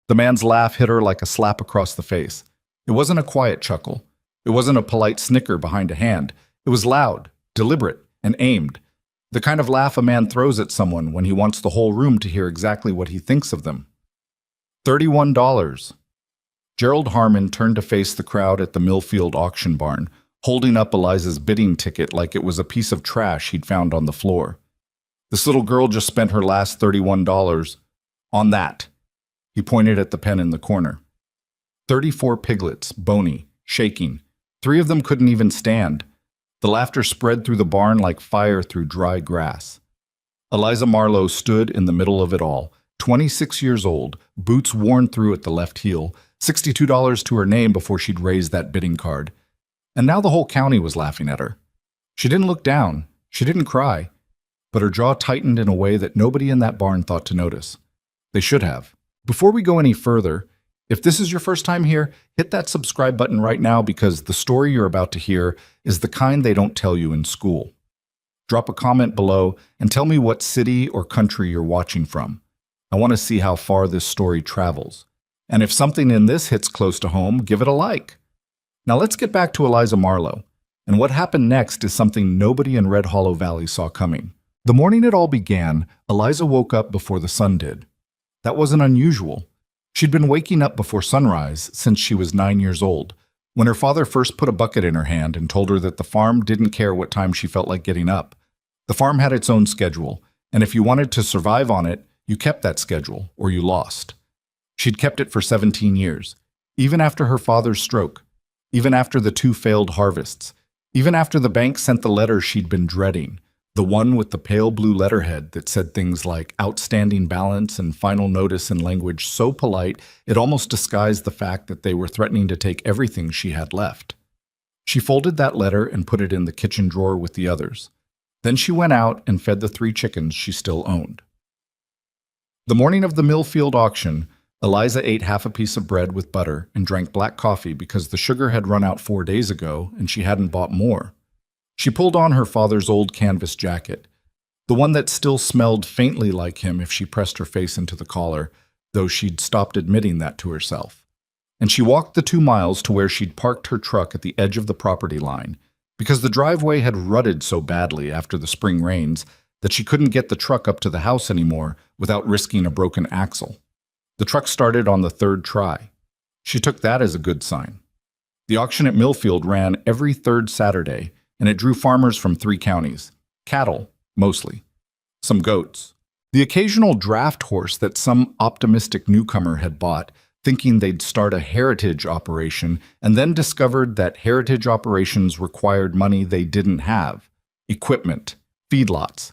The man's laugh hit her like a slap across the face. It wasn't a quiet chuckle. It wasn't a polite snicker behind a hand. It was loud, deliberate, and aimed. The kind of laugh a man throws at someone when he wants the whole room to hear exactly what he thinks of them. $31. Gerald Harmon turned to face the crowd at the Millfield auction barn, holding up Eliza's bidding ticket like it was a piece of trash he'd found on the floor. This little girl just spent her last $31 on that. He pointed at the pen in the corner. 34 piglets, bony, shaking. 3 of them couldn't even stand. The laughter spread through the barn like fire through dry grass. Eliza Marlowe stood in the middle of it all, 26 years old, boots worn through at the left heel, $62 to her name before she'd raised that bidding card. And now the whole county was laughing at her. She didn't look down. She didn't cry. But her jaw tightened in a way that nobody in that barn thought to notice. They should have. Before we go any further, if this is your first time here, hit that subscribe button right now because the story you're about to hear is the kind they don't tell you in school. Drop a comment below and tell me what city or country you're watching from. I want to see how far this story travels. And if something in this hits close to home, give it a like. Now let's get back to Eliza Marlowe. And what happened next is something nobody in Red Hollow Valley saw coming. The morning it all began, Eliza woke up before the sun did. That wasn't unusual. She'd been waking up before sunrise since she was 9 years old, when her father first put a bucket in her hand and told her that the farm didn't care what time she felt like getting up. The farm had its own schedule, and if you wanted to survive on it, you kept that schedule, or you lost. She'd kept it for 17 years, even after her father's stroke, even after the 2 failed harvests, even after the bank sent the letter she'd been dreading, the one with the pale blue letterhead that said things like outstanding balance and final notice in language so polite it almost disguised the fact that they were threatening to take everything she had left. She folded that letter and put it in the kitchen drawer with the others. Then she went out and fed the 3 chickens she still owned. The morning of the Millfield auction, Eliza ate half a piece of bread with butter and drank black coffee because the sugar had run out 4 days ago and she hadn't bought more. She pulled on her father's old canvas jacket, the one that still smelled faintly like him if she pressed her face into the collar, though she'd stopped admitting that to herself. And she walked the 2 miles to where she'd parked her truck at the edge of the property line, because the driveway had rutted so badly after the spring rains that she couldn't get the truck up to the house anymore without risking a broken axle. The truck started on the 3rd try. She took that as a good sign. The auction at Millfield ran every 3rd Saturday, and it drew farmers from 3 counties. Cattle, mostly. Some goats. The occasional draft horse that some optimistic newcomer had bought, thinking they'd start a heritage operation, and then discovered that heritage operations required money they didn't have. Equipment, feedlots.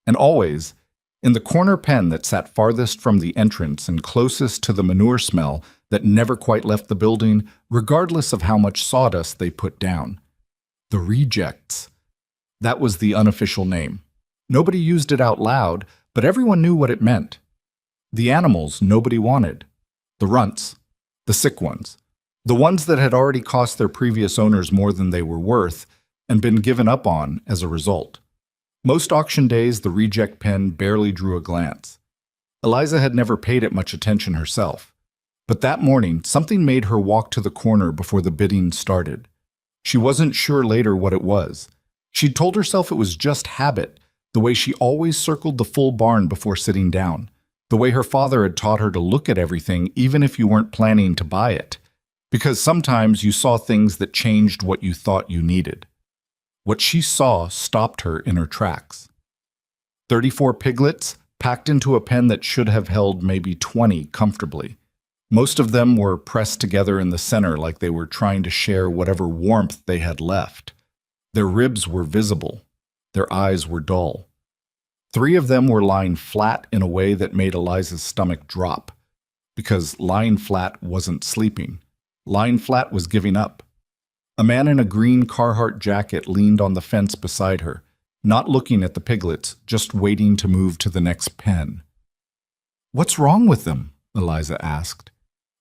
And always, in the corner pen that sat farthest from the entrance and closest to the manure smell that never quite left the building, regardless of how much sawdust they put down. The Rejects. That was the unofficial name. Nobody used it out loud, but everyone knew what it meant. The animals nobody wanted. The runts. The sick ones. The ones that had already cost their previous owners more than they were worth and been given up on as a result. Most auction days, the reject pen barely drew a glance. Eliza had never paid it much attention herself. But that morning, something made her walk to the corner before the bidding started. She wasn't sure later what it was. She'd told herself it was just habit, the way she always circled the full barn before sitting down, the way her father had taught her to look at everything even if you weren't planning to buy it, because sometimes you saw things that changed what you thought you needed. What she saw stopped her in her tracks. 34 piglets packed into a pen that should have held maybe 20 comfortably. Most of them were pressed together in the center like they were trying to share whatever warmth they had left. Their ribs were visible. Their eyes were dull. 3 of them were lying flat in a way that made Eliza's stomach drop, because lying flat wasn't sleeping. Lying flat was giving up. A man in a green Carhartt jacket leaned on the fence beside her, not looking at the piglets, just waiting to move to the next pen. "What's wrong with them?" Eliza asked.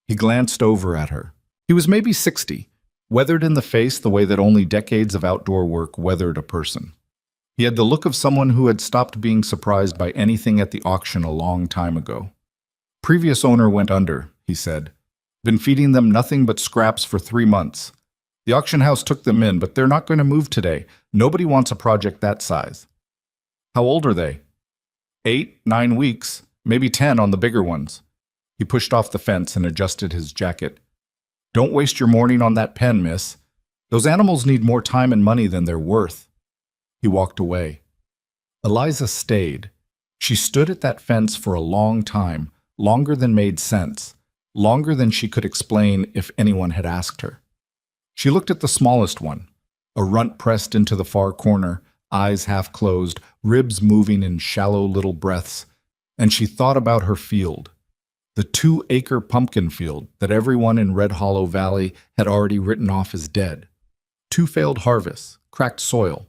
He glanced over at her. He was maybe 60, weathered in the face the way that only decades of outdoor work weathered a person. He had the look of someone who had stopped being surprised by anything at the auction a long time ago. Previous owner went under, he said. Been feeding them nothing but scraps for 3 months. The auction house took them in, but they're not going to move today. Nobody wants a project that size. How old are they? 8, 9 weeks, maybe 10 on the bigger ones. He pushed off the fence and adjusted his jacket. Don't waste your morning on that pen, miss. Those animals need more time and money than they're worth. He walked away. Eliza stayed. She stood at that fence for a long time, longer than made sense, longer than she could explain if anyone had asked her. She looked at the smallest one, a runt pressed into the far corner, eyes half closed, ribs moving in shallow little breaths, and she thought about her field, the 2-acre pumpkin field that everyone in Red Hollow Valley had already written off as dead. 2 failed harvests, cracked soil,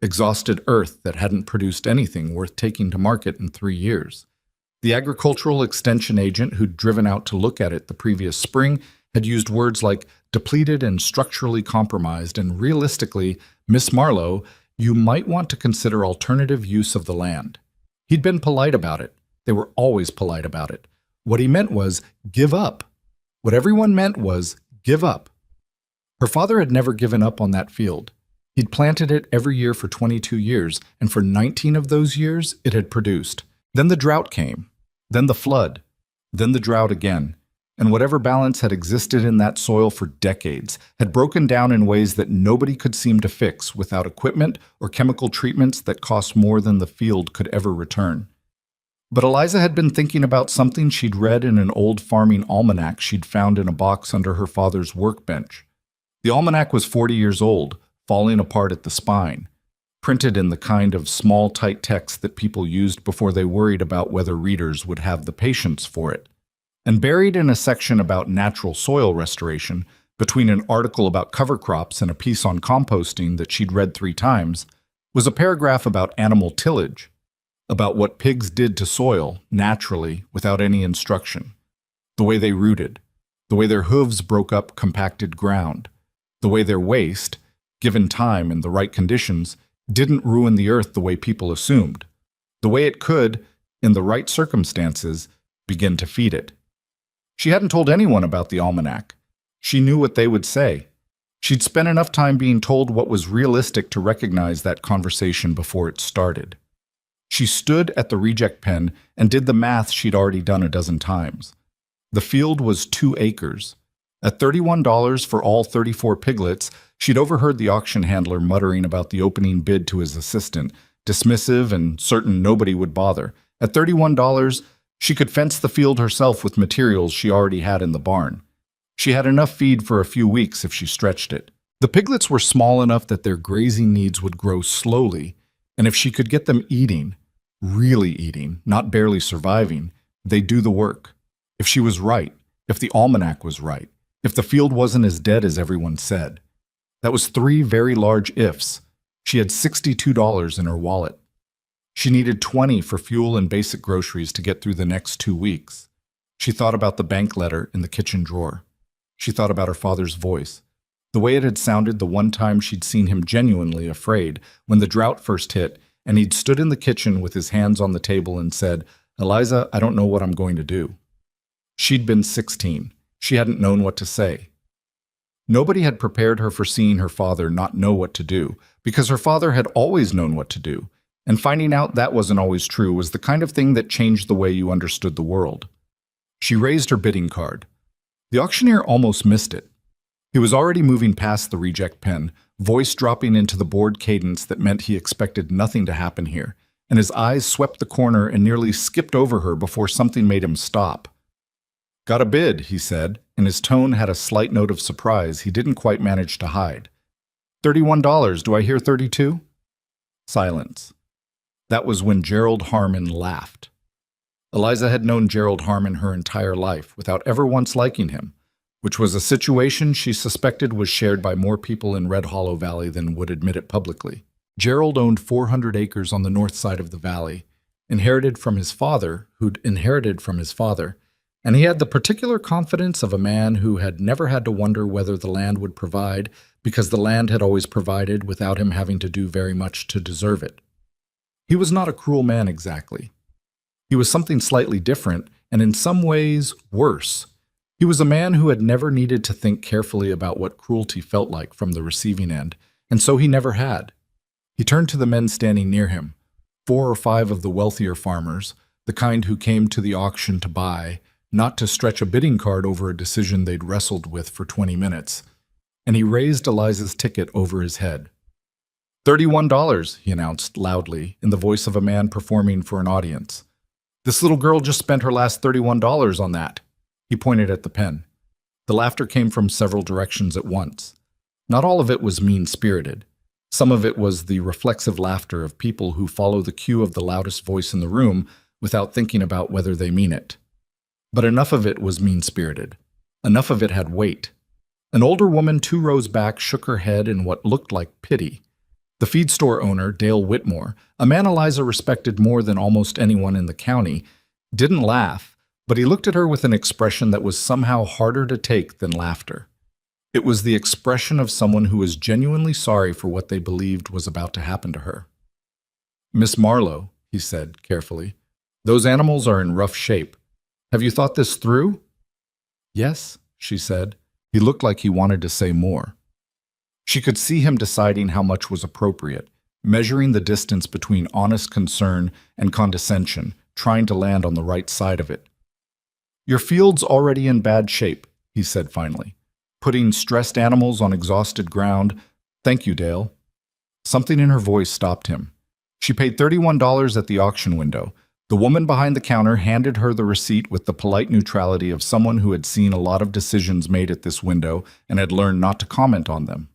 exhausted earth that hadn't produced anything worth taking to market in 3 years. The agricultural extension agent who'd driven out to look at it the previous spring had used words like depleted and structurally compromised, and realistically, Miss Marlowe, you might want to consider alternative use of the land. He'd been polite about it. They were always polite about it. What he meant was, give up. What everyone meant was, give up. Her father had never given up on that field. He'd planted it every year for 22 years, and for 19 of those years, it had produced. Then the drought came, then the flood, then the drought again, and whatever balance had existed in that soil for decades had broken down in ways that nobody could seem to fix without equipment or chemical treatments that cost more than the field could ever return. But Eliza had been thinking about something she'd read in an old farming almanac she'd found in a box under her father's workbench. The almanac was 40 years old, falling apart at the spine, printed in the kind of small, tight text that people used before they worried about whether readers would have the patience for it. And buried in a section about natural soil restoration, between an article about cover crops and a piece on composting that she'd read 3 times, was a paragraph about animal tillage, about what pigs did to soil, naturally, without any instruction, the way they rooted, the way their hooves broke up compacted ground, the way their waste, given time and the right conditions, didn't ruin the earth the way people assumed, the way it could, in the right circumstances, begin to feed it. She hadn't told anyone about the almanac. She knew what they would say. She'd spent enough time being told what was realistic to recognize that conversation before it started. She stood at the reject pen and did the math she'd already done a dozen times. The field was 2 acres. At $31 for all 34 piglets, she'd overheard the auction handler muttering about the opening bid to his assistant, dismissive and certain nobody would bother. At $31, she could fence the field herself with materials she already had in the barn. She had enough feed for a few weeks if she stretched it. The piglets were small enough that their grazing needs would grow slowly, and if she could get them eating, really eating, not barely surviving, they'd do the work. If she was right, if the almanac was right, if the field wasn't as dead as everyone said. That was 3 very large ifs. She had $62 in her wallet. She needed $20 for fuel and basic groceries to get through the next 2 weeks. She thought about the bank letter in the kitchen drawer. She thought about her father's voice, the way it had sounded the one time she'd seen him genuinely afraid when the drought first hit and he'd stood in the kitchen with his hands on the table and said, "Eliza, I don't know what I'm going to do." She'd been 16. She hadn't known what to say. Nobody had prepared her for seeing her father not know what to do, because her father had always known what to do, and finding out that wasn't always true was the kind of thing that changed the way you understood the world. She raised her bidding card. The auctioneer almost missed it. He was already moving past the reject pen, voice dropping into the bored cadence that meant he expected nothing to happen here, and his eyes swept the corner and nearly skipped over her before something made him stop. "Got a bid," he said, and his tone had a slight note of surprise he didn't quite manage to hide. $31, do I hear 32? Silence. That was when Gerald Harmon laughed. Eliza had known Gerald Harmon her entire life without ever once liking him, which was a situation she suspected was shared by more people in Red Hollow Valley than would admit it publicly. Gerald owned 400 acres on the north side of the valley, inherited from his father, who'd inherited from his father, and he had the particular confidence of a man who had never had to wonder whether the land would provide because the land had always provided without him having to do very much to deserve it. He was not a cruel man exactly. He was something slightly different, and in some ways worse, He was a man who had never needed to think carefully about what cruelty felt like from the receiving end, and so he never had. He turned to the men standing near him, 4 or 5 of the wealthier farmers, the kind who came to the auction to buy, not to stretch a bidding card over a decision they'd wrestled with for 20 minutes, and he raised Eliza's ticket over his head. $31, he announced loudly, in the voice of a man performing for an audience. This little girl just spent her last $31 on that. He pointed at the pen. The laughter came from several directions at once. Not all of it was mean-spirited. Some of it was the reflexive laughter of people who follow the cue of the loudest voice in the room without thinking about whether they mean it. But enough of it was mean-spirited. Enough of it had weight. An older woman 2 rows back shook her head in what looked like pity. The feed store owner, Dale Whitmore, a man Eliza respected more than almost anyone in the county, didn't laugh, but he looked at her with an expression that was somehow harder to take than laughter. It was the expression of someone who was genuinely sorry for what they believed was about to happen to her. "Miss Marlowe," he said carefully, "those animals are in rough shape. Have you thought this through?" "Yes," she said. He looked like he wanted to say more. She could see him deciding how much was appropriate, measuring the distance between honest concern and condescension, trying to land on the right side of it. "Your field's already in bad shape," he said finally, putting stressed animals on exhausted ground. "Thank you, Dale." Something in her voice stopped him. She paid $31 at the auction window. The woman behind the counter handed her the receipt with the polite neutrality of someone who had seen a lot of decisions made at this window and had learned not to comment on them.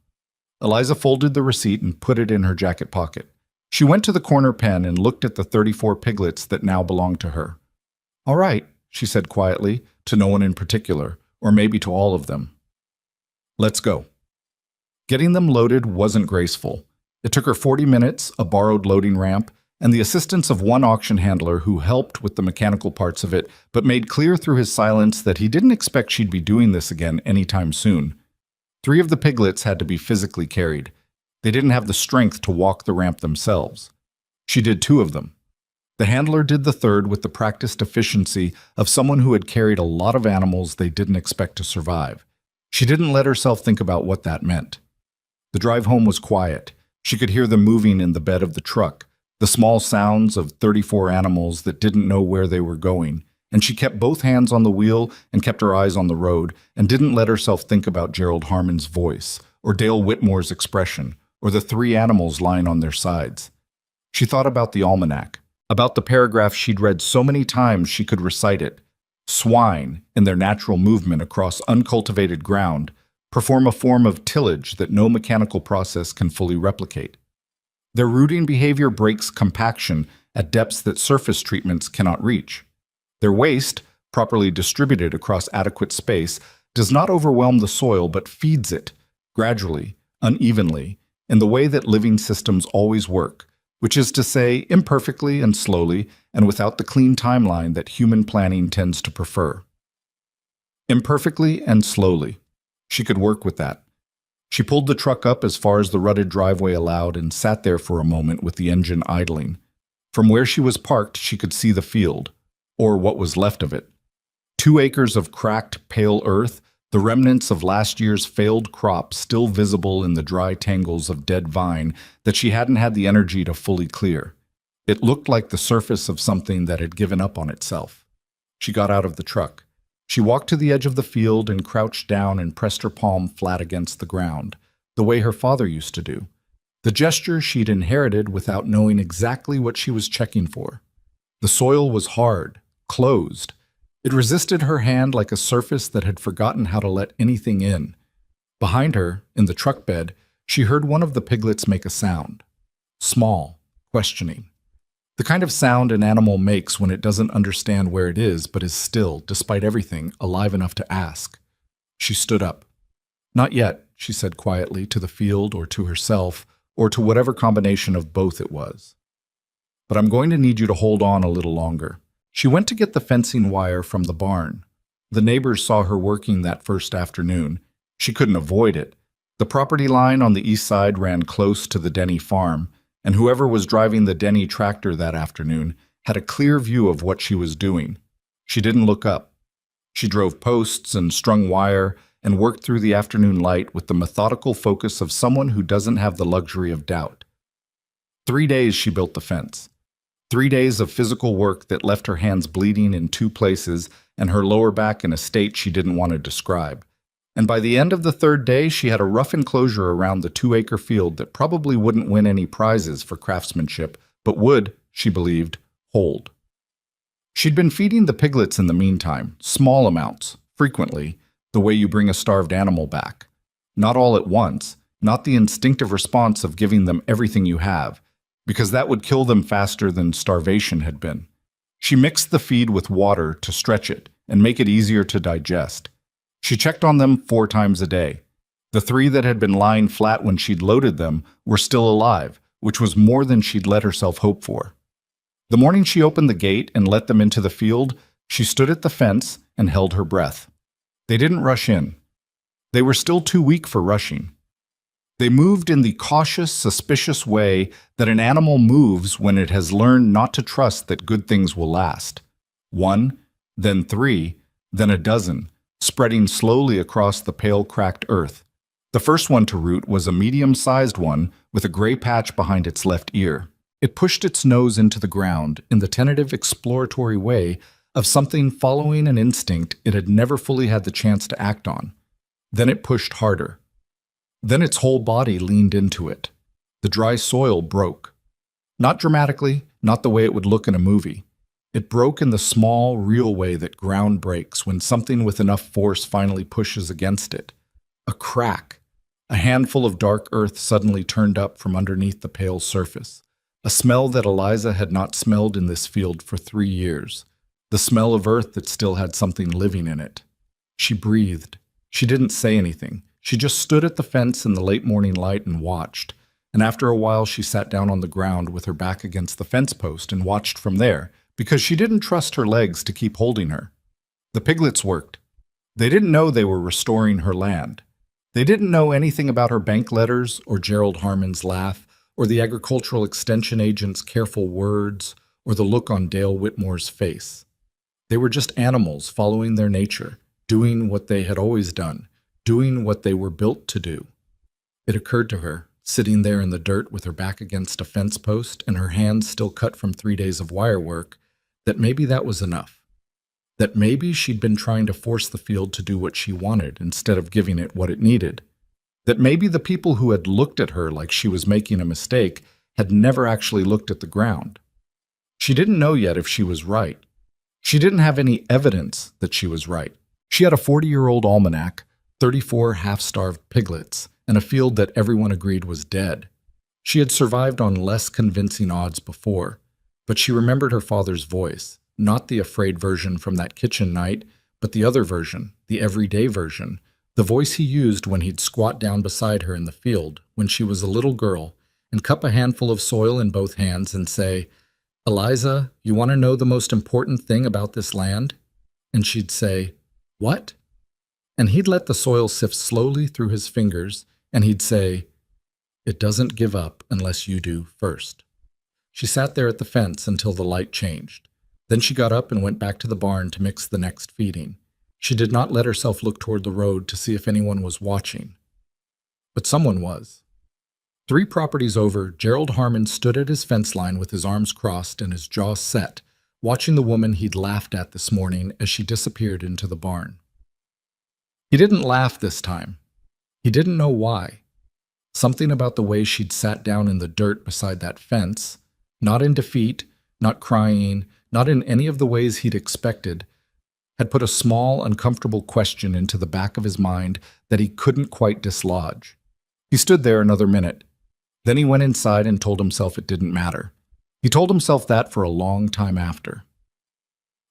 Eliza folded the receipt and put it in her jacket pocket. She went to the corner pen and looked at the 34 piglets that now belonged to her. "All right," she said quietly, to no one in particular, or maybe to all of them. "Let's go." Getting them loaded wasn't graceful. It took her 40 minutes, a borrowed loading ramp, and the assistance of one auction handler who helped with the mechanical parts of it, but made clear through his silence that he didn't expect she'd be doing this again anytime soon. 3 of the piglets had to be physically carried. They didn't have the strength to walk the ramp themselves. She did 2 of them. The handler did the 3rd with the practiced efficiency of someone who had carried a lot of animals they didn't expect to survive. She didn't let herself think about what that meant. The drive home was quiet. She could hear them moving in the bed of the truck, the small sounds of 34 animals that didn't know where they were going, and she kept both hands on the wheel and kept her eyes on the road and didn't let herself think about Gerald Harmon's voice, or Dale Whitmore's expression, or the 3 animals lying on their sides. She thought about the almanac, about the paragraph she'd read so many times she could recite it. Swine, in their natural movement across uncultivated ground, perform a form of tillage that no mechanical process can fully replicate. Their rooting behavior breaks compaction at depths that surface treatments cannot reach. Their waste, properly distributed across adequate space, does not overwhelm the soil but feeds it, gradually, unevenly, in the way that living systems always work, which is to say, imperfectly and slowly, and without the clean timeline that human planning tends to prefer. Imperfectly and slowly. She could work with that. She pulled the truck up as far as the rutted driveway allowed and sat there for a moment with the engine idling. From where she was parked, she could see the field, or what was left of it. 2 acres of cracked, pale earth, the remnants of last year's failed crop still visible in the dry tangles of dead vine that she hadn't had the energy to fully clear. It looked like the surface of something that had given up on itself. She got out of the truck. She walked to the edge of the field and crouched down and pressed her palm flat against the ground, the way her father used to do. The gesture she'd inherited without knowing exactly what she was checking for. The soil was hard, closed. It resisted her hand like a surface that had forgotten how to let anything in. Behind her, in the truck bed, she heard one of the piglets make a sound. Small, questioning. The kind of sound an animal makes when it doesn't understand where it is but is still, despite everything, alive enough to ask. She stood up. "Not yet," she said quietly, to the field or to herself, or to whatever combination of both it was. "But I'm going to need you to hold on a little longer." She went to get the fencing wire from the barn. The neighbors saw her working that first afternoon. She couldn't avoid it. The property line on the east side ran close to the Denny farm, and whoever was driving the Denny tractor that afternoon had a clear view of what she was doing. She didn't look up. She drove posts and strung wire and worked through the afternoon light with the methodical focus of someone who doesn't have the luxury of doubt. 3 days she built the fence. 3 days of physical work that left her hands bleeding in 2 places and her lower back in a state she didn't want to describe. And by the end of the 3rd day, she had a rough enclosure around the 2-acre field that probably wouldn't win any prizes for craftsmanship, but would, she believed, hold. She'd been feeding the piglets in the meantime, small amounts, frequently, the way you bring a starved animal back. Not all at once, not the instinctive response of giving them everything you have, because that would kill them faster than starvation had been. She mixed the feed with water to stretch it and make it easier to digest. She checked on them 4 times a day. The 3 that had been lying flat when she'd loaded them were still alive, which was more than she'd let herself hope for. The morning she opened the gate and let them into the field, she stood at the fence and held her breath. They didn't rush in. They were still too weak for rushing. They moved in the cautious, suspicious way that an animal moves when it has learned not to trust that good things will last. 1, then 3, then a dozen, spreading slowly across the pale, cracked earth. The first one to root was a medium-sized one with a gray patch behind its left ear. It pushed its nose into the ground in the tentative exploratory way of something following an instinct it had never fully had the chance to act on. Then it pushed harder. Then its whole body leaned into it. The dry soil broke. Not dramatically, not the way it would look in a movie. It broke in the small, real way that ground breaks when something with enough force finally pushes against it. A crack. A handful of dark earth suddenly turned up from underneath the pale surface. A smell that Eliza had not smelled in this field for 3 years. The smell of earth that still had something living in it. She breathed. She didn't say anything. She just stood at the fence in the late morning light and watched. And after a while, she sat down on the ground with her back against the fence post and watched from there, because she didn't trust her legs to keep holding her. The piglets worked. They didn't know they were restoring her land. They didn't know anything about her bank letters or Gerald Harmon's laugh or the agricultural extension agent's careful words or the look on Dale Whitmore's face. They were just animals following their nature, doing what they had always done, doing what they were built to do. It occurred to her, sitting there in the dirt with her back against a fence post and her hands still cut from 3 days of wire work, that maybe that was enough. That maybe she'd been trying to force the field to do what she wanted instead of giving it what it needed. That maybe the people who had looked at her like she was making a mistake had never actually looked at the ground. She didn't know yet if she was right. She didn't have any evidence that she was right. She had a 40-year-old almanac, 34 half-starved piglets, and a field that everyone agreed was dead. She had survived on less convincing odds before, but she remembered her father's voice, not the afraid version from that kitchen night, but the other version, the everyday version, the voice he used when he'd squat down beside her in the field when she was a little girl and cup a handful of soil in both hands and say, "Eliza, you want to know the most important thing about this land?" And she'd say, "What?" And he'd let the soil sift slowly through his fingers, and he'd say, "It doesn't give up unless you do first." She sat there at the fence until the light changed. Then she got up and went back to the barn to mix the next feeding. She did not let herself look toward the road to see if anyone was watching. But someone was. 3 properties over, Gerald Harmon stood at his fence line with his arms crossed and his jaw set, watching the woman he'd laughed at this morning as she disappeared into the barn. He didn't laugh this time. He didn't know why. Something about the way she'd sat down in the dirt beside that fence, not in defeat, not crying, not in any of the ways he'd expected, had put a small, uncomfortable question into the back of his mind that he couldn't quite dislodge. He stood there another minute. Then he went inside and told himself it didn't matter. He told himself that for a long time after.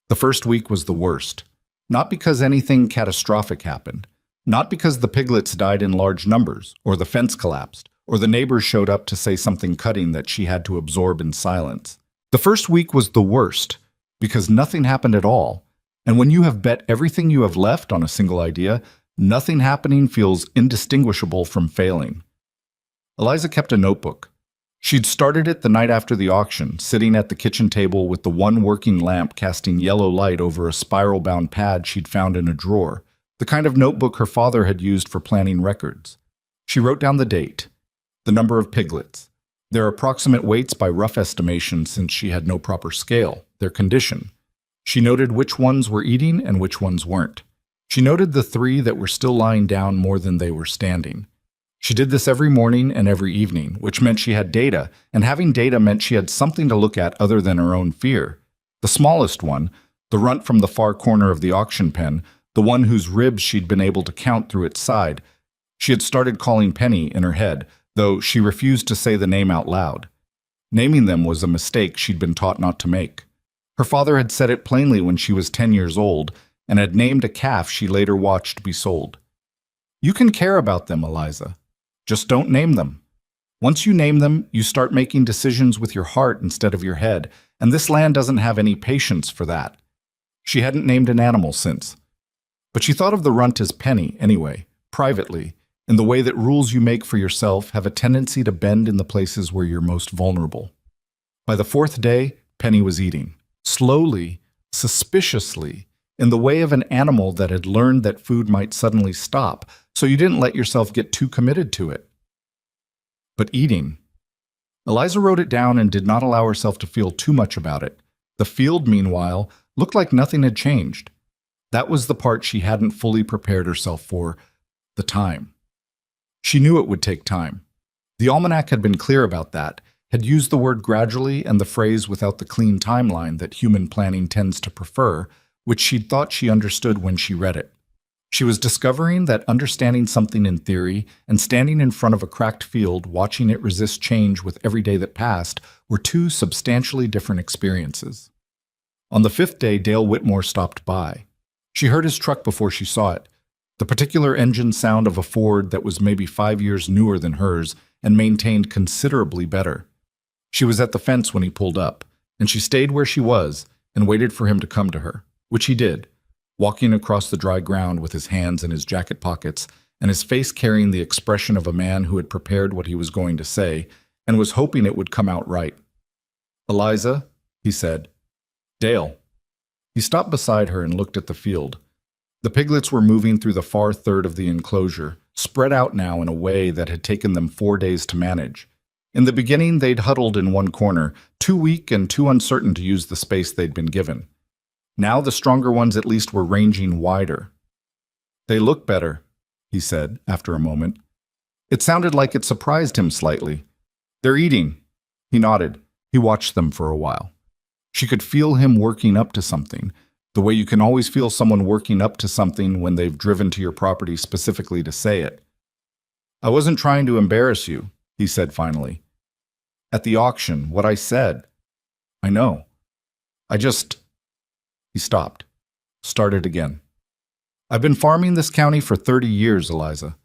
The first week was the worst. Not because anything catastrophic happened. Not because the piglets died in large numbers, or the fence collapsed, or the neighbors showed up to say something cutting that she had to absorb in silence. The first week was the worst, because nothing happened at all. And when you have bet everything you have left on a single idea, nothing happening feels indistinguishable from failing. Eliza kept a notebook. She'd started it the night after the auction, sitting at the kitchen table with the one working lamp casting yellow light over a spiral-bound pad she'd found in a drawer, the kind of notebook her father had used for planning records. She wrote down the date, the number of piglets, their approximate weights by rough estimation since she had no proper scale, their condition. She noted which ones were eating and which ones weren't. She noted the 3 that were still lying down more than they were standing. She did this every morning and every evening, which meant she had data, and having data meant she had something to look at other than her own fear. The smallest one, the runt from the far corner of the auction pen, the one whose ribs she'd been able to count through its side, she had started calling Penny in her head, though she refused to say the name out loud. Naming them was a mistake she'd been taught not to make. Her father had said it plainly when she was 10 years old, and had named a calf she later watched be sold. You can care about them, Eliza. Just don't name them. Once you name them, you start making decisions with your heart instead of your head, and this land doesn't have any patience for that. She hadn't named an animal since. But she thought of the runt as Penny, anyway, privately, in the way that rules you make for yourself have a tendency to bend in the places where you're most vulnerable. By the 4th day, Penny was eating. Slowly, suspiciously, in the way of an animal that had learned that food might suddenly stop, so you didn't let yourself get too committed to it. But eating. Eliza wrote it down and did not allow herself to feel too much about it. The field, meanwhile, looked like nothing had changed. That was the part she hadn't fully prepared herself for, the time. She knew it would take time. The almanac had been clear about that, had used the word gradually and the phrase without the clean timeline that human planning tends to prefer, which she'd thought she understood when she read it. She was discovering that understanding something in theory and standing in front of a cracked field watching it resist change with every day that passed were 2 substantially different experiences. On the 5th day, Dale Whitmore stopped by. She heard his truck before she saw it, the particular engine sound of a Ford that was maybe 5 years newer than hers and maintained considerably better. She was at the fence when he pulled up, and she stayed where she was and waited for him to come to her, which he did, walking across the dry ground with his hands in his jacket pockets and his face carrying the expression of a man who had prepared what he was going to say and was hoping it would come out right. "Eliza," he said. "Dale." He stopped beside her and looked at the field. The piglets were moving through the far third of the enclosure, spread out now in a way that had taken them 4 days to manage. In the beginning, they'd huddled in one corner, too weak and too uncertain to use the space they'd been given. Now the stronger ones at least were ranging wider. "They look better," he said after a moment. It sounded like it surprised him slightly. "They're eating." He nodded. He watched them for a while. She could feel him working up to something, the way you can always feel someone working up to something when they've driven to your property specifically to say it. "I wasn't trying to embarrass you," he said finally. "At the auction, what I said. I know. I just..." He stopped. Started again. "I've been farming this county for 30 years, Eliza.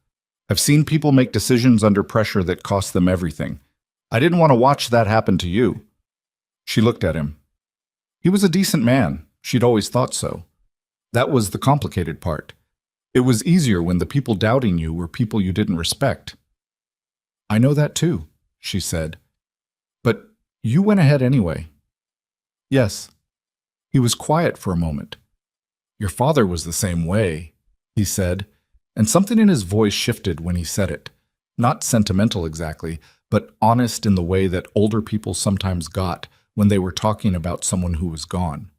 I've seen people make decisions under pressure that cost them everything. I didn't want to watch that happen to you." She looked at him. He was a decent man. She'd always thought so. That was the complicated part. It was easier when the people doubting you were people you didn't respect. "I know that too," she said. "But you went ahead anyway." "Yes." He was quiet for a moment. "Your father was the same way," he said, and something in his voice shifted when he said it. Not sentimental exactly, but honest in the way that older people sometimes got when they were talking about someone who was gone.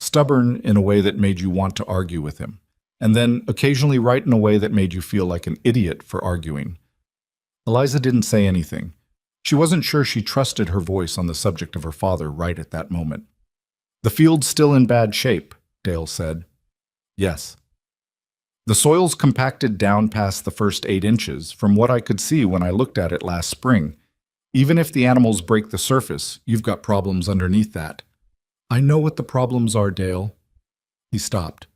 Stubborn in a way that made you want to argue with him, and then occasionally right in a way that made you feel like an idiot for arguing. Eliza didn't say anything. She wasn't sure she trusted her voice on the subject of her father right at that moment. "The field's still in bad shape," Dale said. "Yes." "The soil's compacted down past the first 8 inches, from what I could see when I looked at it last spring. Even if the animals break the surface, you've got problems underneath that." "I know what the problems are, Dale." He stopped.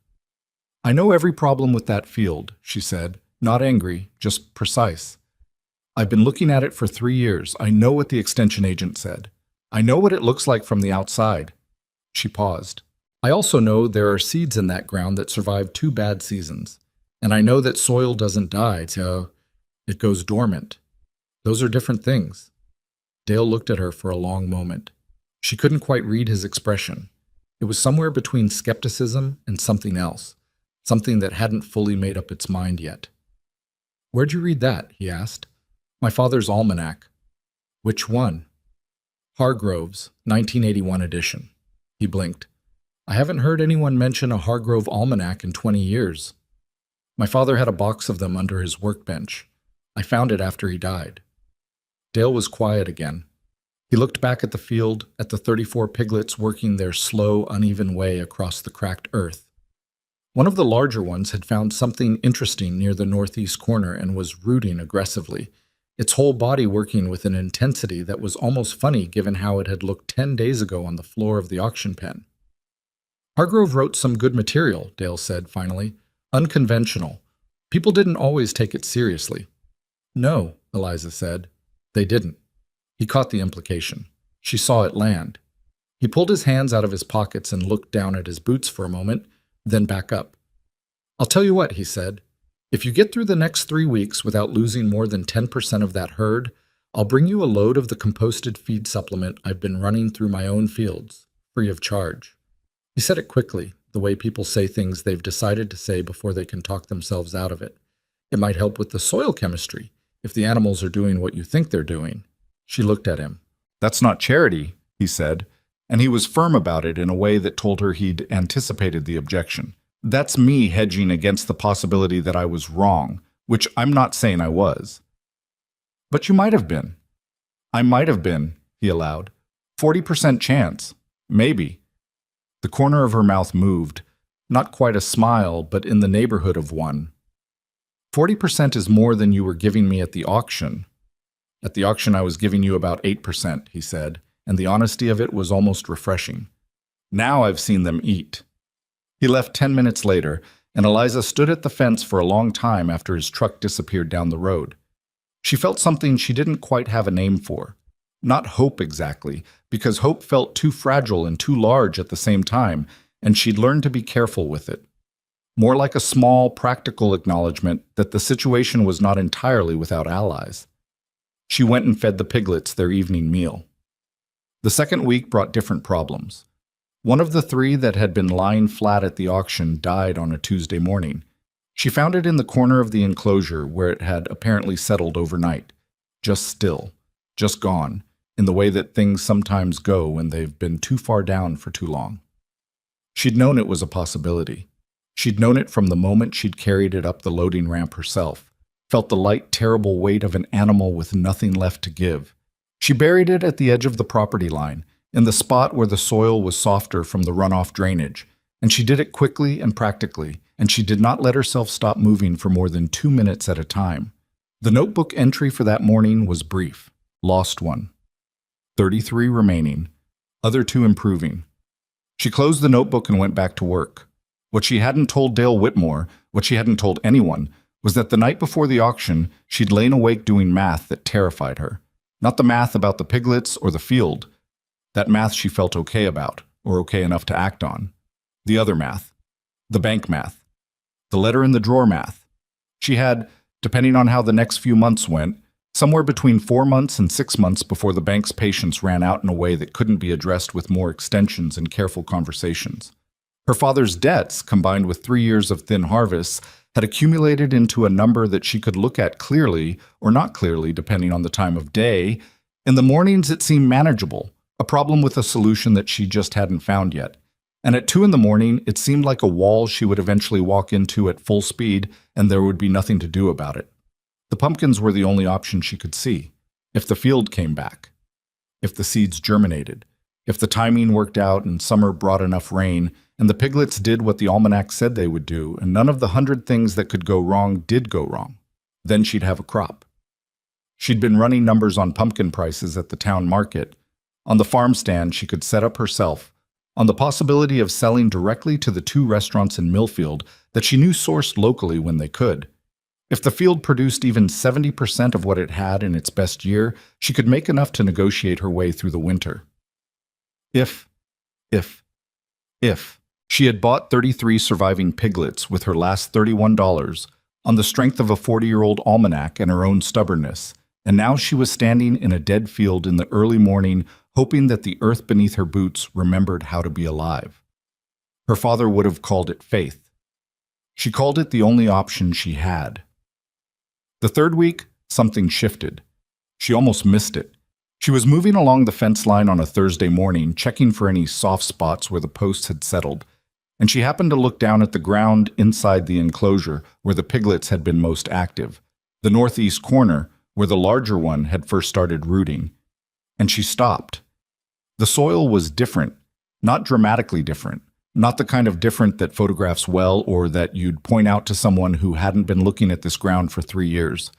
"I know every problem with that field," she said, not angry, just precise. "I've been looking at it for 3 years. I know what the extension agent said. I know what it looks like from the outside." She paused. "I also know there are seeds in that ground that survive 2 bad seasons. And I know that soil doesn't die, it goes dormant. Those are different things." Dale looked at her for a long moment. She couldn't quite read his expression. It was somewhere between skepticism and something else, something that hadn't fully made up its mind yet. "Where'd you read that?" he asked. "My father's almanac." "Which one?" "Hargrove's, 1981 edition." He blinked. "I haven't heard anyone mention a Hargrove almanac in 20 years. My father had a box of them under his workbench. I found it after he died." Dale was quiet again. He looked back at the field, at the 34 piglets working their slow, uneven way across the cracked earth. One of the larger ones had found something interesting near the northeast corner and was rooting aggressively, its whole body working with an intensity that was almost funny given how it had looked 10 days ago on the floor of the auction pen. "Hargrove wrote some good material," Dale said finally. "Unconventional. People didn't always take it seriously." "No," Eliza said. "They didn't." He caught the implication. She saw it land. He pulled his hands out of his pockets and looked down at his boots for a moment, then back up. "I'll tell you what," he said. "If you get through the next 3 weeks without losing more than 10% of that herd, I'll bring you a load of the composted feed supplement I've been running through my own fields, free of charge." He said it quickly, the way people say things they've decided to say before they can talk themselves out of it. "It might help with the soil chemistry, if the animals are doing what you think they're doing." She looked at him. "That's not charity," he said, and he was firm about it in a way that told her he'd anticipated the objection. "That's me hedging against the possibility that I was wrong, which I'm not saying I was." "But you might have been." "I might have been," he allowed. 40% chance. Maybe." The corner of her mouth moved, not quite a smile, but in the neighborhood of one. 40% is more than you were giving me at the auction." "At the auction I was giving you about 8%, he said, and the honesty of it was almost refreshing. "Now I've seen them eat." He left 10 minutes later, and Eliza stood at the fence for a long time after his truck disappeared down the road. She felt something she didn't quite have a name for. Not hope exactly, because hope felt too fragile and too large at the same time, and she'd learned to be careful with it. More like a small, practical acknowledgement that the situation was not entirely without allies. She went and fed the piglets their evening meal. The second week brought different problems. One of the 3 that had been lying flat at the auction died on a Tuesday morning. She found it in the corner of the enclosure where it had apparently settled overnight. Just still. Just gone, in the way that things sometimes go when they've been too far down for too long. She'd known it was a possibility. She'd known it from the moment she'd carried it up the loading ramp herself, felt the light, terrible weight of an animal with nothing left to give. She buried it at the edge of the property line, in the spot where the soil was softer from the runoff drainage, and she did it quickly and practically, and she did not let herself stop moving for more than 2 minutes at a time. The notebook entry for that morning was brief. Lost one. 33 remaining. Other 2 improving. She closed the notebook and went back to work. What she hadn't told Dale Whitmore, what she hadn't told anyone, was that the night before the auction, she'd lain awake doing math that terrified her. Not the math about the piglets or the field. That math she felt okay about, or okay enough to act on. The other math. The bank math. The letter in the drawer math. She had, depending on how the next few months went, somewhere between 4 months and 6 months before the bank's patience ran out in a way that couldn't be addressed with more extensions and careful conversations. Her father's debts, combined with 3 years of thin harvests, had accumulated into a number that she could look at clearly, or not clearly depending on the time of day. In the mornings it seemed manageable, a problem with a solution that she just hadn't found yet. And at 2 in the morning, it seemed like a wall she would eventually walk into at full speed, and there would be nothing to do about it. The pumpkins were the only option she could see. If the field came back. If the seeds germinated. If the timing worked out and summer brought enough rain, and the piglets did what the almanac said they would do, and none of the 100 things that could go wrong did go wrong, then she'd have a crop. She'd been running numbers on pumpkin prices at the town market, on the farm stand she could set up herself, on the possibility of selling directly to the 2 restaurants in Millfield that she knew sourced locally when they could. If the field produced even 70% of what it had in its best year, she could make enough to negotiate her way through the winter. If she had bought 33 surviving piglets with her last $31 on the strength of a 40-year-old almanac and her own stubbornness, And now she was standing in a dead field in the early morning, hoping that the earth beneath her boots remembered how to be alive. Her father would have called it faith. She called it the only option she had. The third week, something shifted. She almost missed it. She was moving along the fence line on a Thursday morning, checking for any soft spots where the posts had settled, and she happened to look down at the ground inside the enclosure where the piglets had been most active, the northeast corner where the larger one had first started rooting. And she stopped. The soil was different, not dramatically different, not the kind of different that photographs well or that you'd point out to someone who hadn't been looking at this ground for 3 years.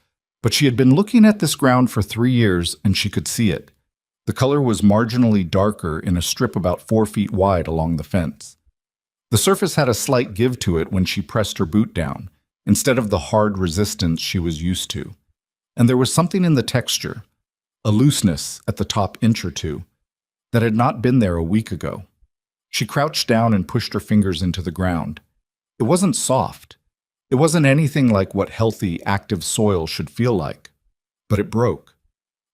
But she had been looking at this ground for 3 years, and she could see it. The color was marginally darker in a strip about 4 feet wide along the fence. The surface had a slight give to it when she pressed her boot down, instead of the hard resistance she was used to. And there was something in the texture, a looseness at the top inch or two, that had not been there a week ago. She crouched down and pushed her fingers into the ground. It wasn't soft. It wasn't anything like what healthy, active soil should feel like. But it broke.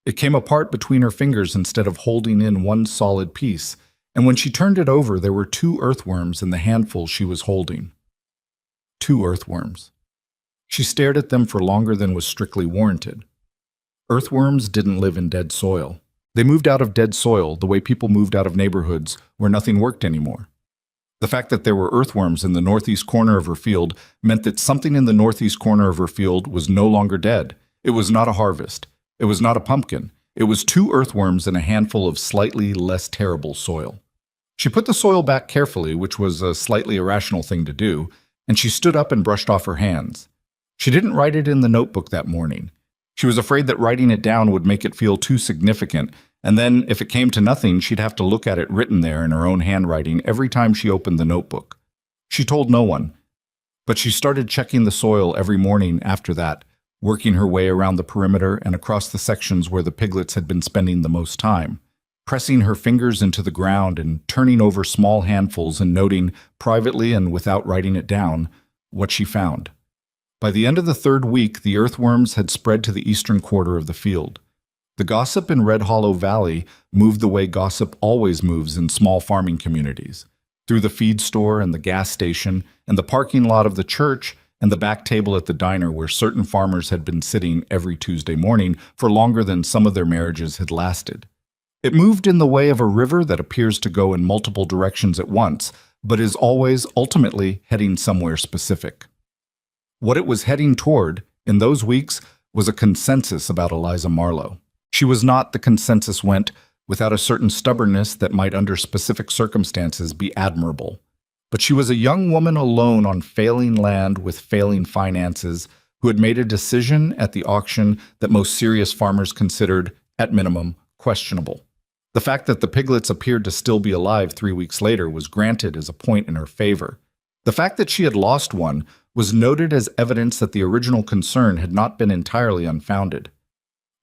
It came apart between her fingers instead of holding in one solid piece, and when she turned it over, there were 2 earthworms in the handful she was holding. 2 earthworms. She stared at them for longer than was strictly warranted. Earthworms didn't live in dead soil. They moved out of dead soil the way people moved out of neighborhoods where nothing worked anymore. The fact that there were earthworms in the northeast corner of her field meant that something in the northeast corner of her field was no longer dead. It was not a harvest. It was not a pumpkin. It was 2 earthworms in a handful of slightly less terrible soil. She put the soil back carefully, which was a slightly irrational thing to do, and she stood up and brushed off her hands. She didn't write it in the notebook that morning. She was afraid that writing it down would make it feel too significant, and then, if it came to nothing, she'd have to look at it written there in her own handwriting every time she opened the notebook. She told no one, but she started checking the soil every morning after that, working her way around the perimeter and across the sections where the piglets had been spending the most time, pressing her fingers into the ground and turning over small handfuls and noting, privately and without writing it down, what she found. By the end of the 3rd week, the earthworms had spread to the eastern quarter of the field. The gossip in Red Hollow Valley moved the way gossip always moves in small farming communities, through the feed store and the gas station and the parking lot of the church and the back table at the diner where certain farmers had been sitting every Tuesday morning for longer than some of their marriages had lasted. It moved in the way of a river that appears to go in multiple directions at once, but is always ultimately heading somewhere specific. What it was heading toward, in those weeks, was a consensus about Eliza Marlowe. She was not, the consensus went, without a certain stubbornness that might under specific circumstances be admirable. But she was a young woman alone on failing land with failing finances who had made a decision at the auction that most serious farmers considered, at minimum, questionable. The fact that the piglets appeared to still be alive 3 weeks later was granted as a point in her favor. The fact that she had lost one was noted as evidence that the original concern had not been entirely unfounded.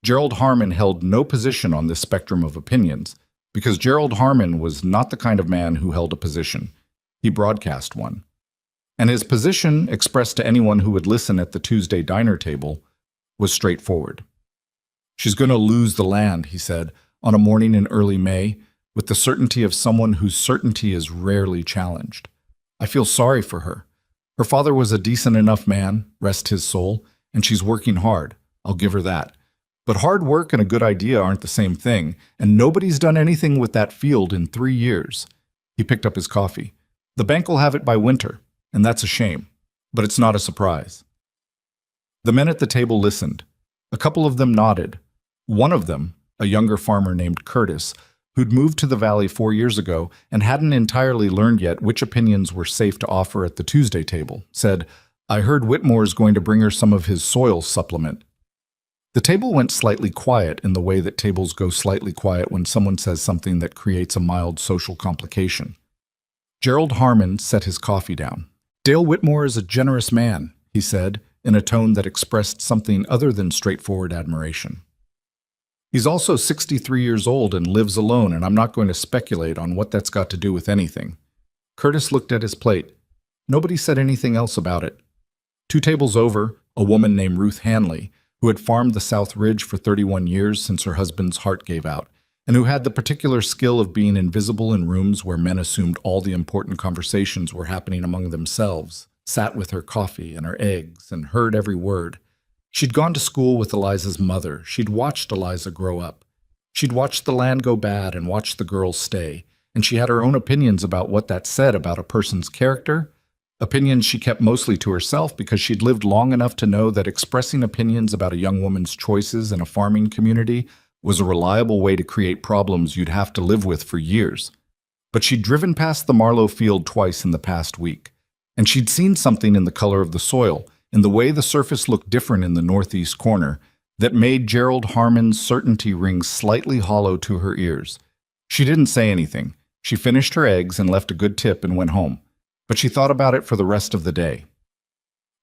Gerald Harmon held no position on this spectrum of opinions, because Gerald Harmon was not the kind of man who held a position. He broadcast one. And his position, expressed to anyone who would listen at the Tuesday diner table, was straightforward. "She's going to lose the land," he said, on a morning in early May, with the certainty of someone whose certainty is rarely challenged. "I feel sorry for her. Her father was a decent enough man, rest his soul, and she's working hard. I'll give her that. But hard work and a good idea aren't the same thing, and nobody's done anything with that field in 3 years. He picked up his coffee. "The bank will have it by winter, and that's a shame. But it's not a surprise." The men at the table listened. A couple of them nodded. One of them, a younger farmer named Curtis, who'd moved to the valley 4 years ago and hadn't entirely learned yet which opinions were safe to offer at the Tuesday table, said, "I heard Whitmore's going to bring her some of his soil supplement." The table went slightly quiet in the way that tables go slightly quiet when someone says something that creates a mild social complication. Gerald Harmon set his coffee down. "Dale Whitmore is a generous man," he said, in a tone that expressed something other than straightforward admiration. "He's also 63 years old and lives alone, and I'm not going to speculate on what that's got to do with anything." Curtis looked at his plate. Nobody said anything else about it. 2 tables over, a woman named Ruth Hanley, who had farmed the South Ridge for 31 years since her husband's heart gave out, and who had the particular skill of being invisible in rooms where men assumed all the important conversations were happening among themselves, sat with her coffee and her eggs and heard every word. She'd gone to school with Eliza's mother. She'd watched Eliza grow up. She'd watched the land go bad and watched the girls stay, and she had her own opinions about what that said about a person's character, opinions she kept mostly to herself because she'd lived long enough to know that expressing opinions about a young woman's choices in a farming community was a reliable way to create problems you'd have to live with for years. But she'd driven past the Marlowe field twice in the past week, and she'd seen something in the color of the soil, in the way the surface looked different in the northeast corner, that made Gerald Harmon's certainty ring slightly hollow to her ears. She didn't say anything. She finished her eggs and left a good tip and went home. But she thought about it for the rest of the day.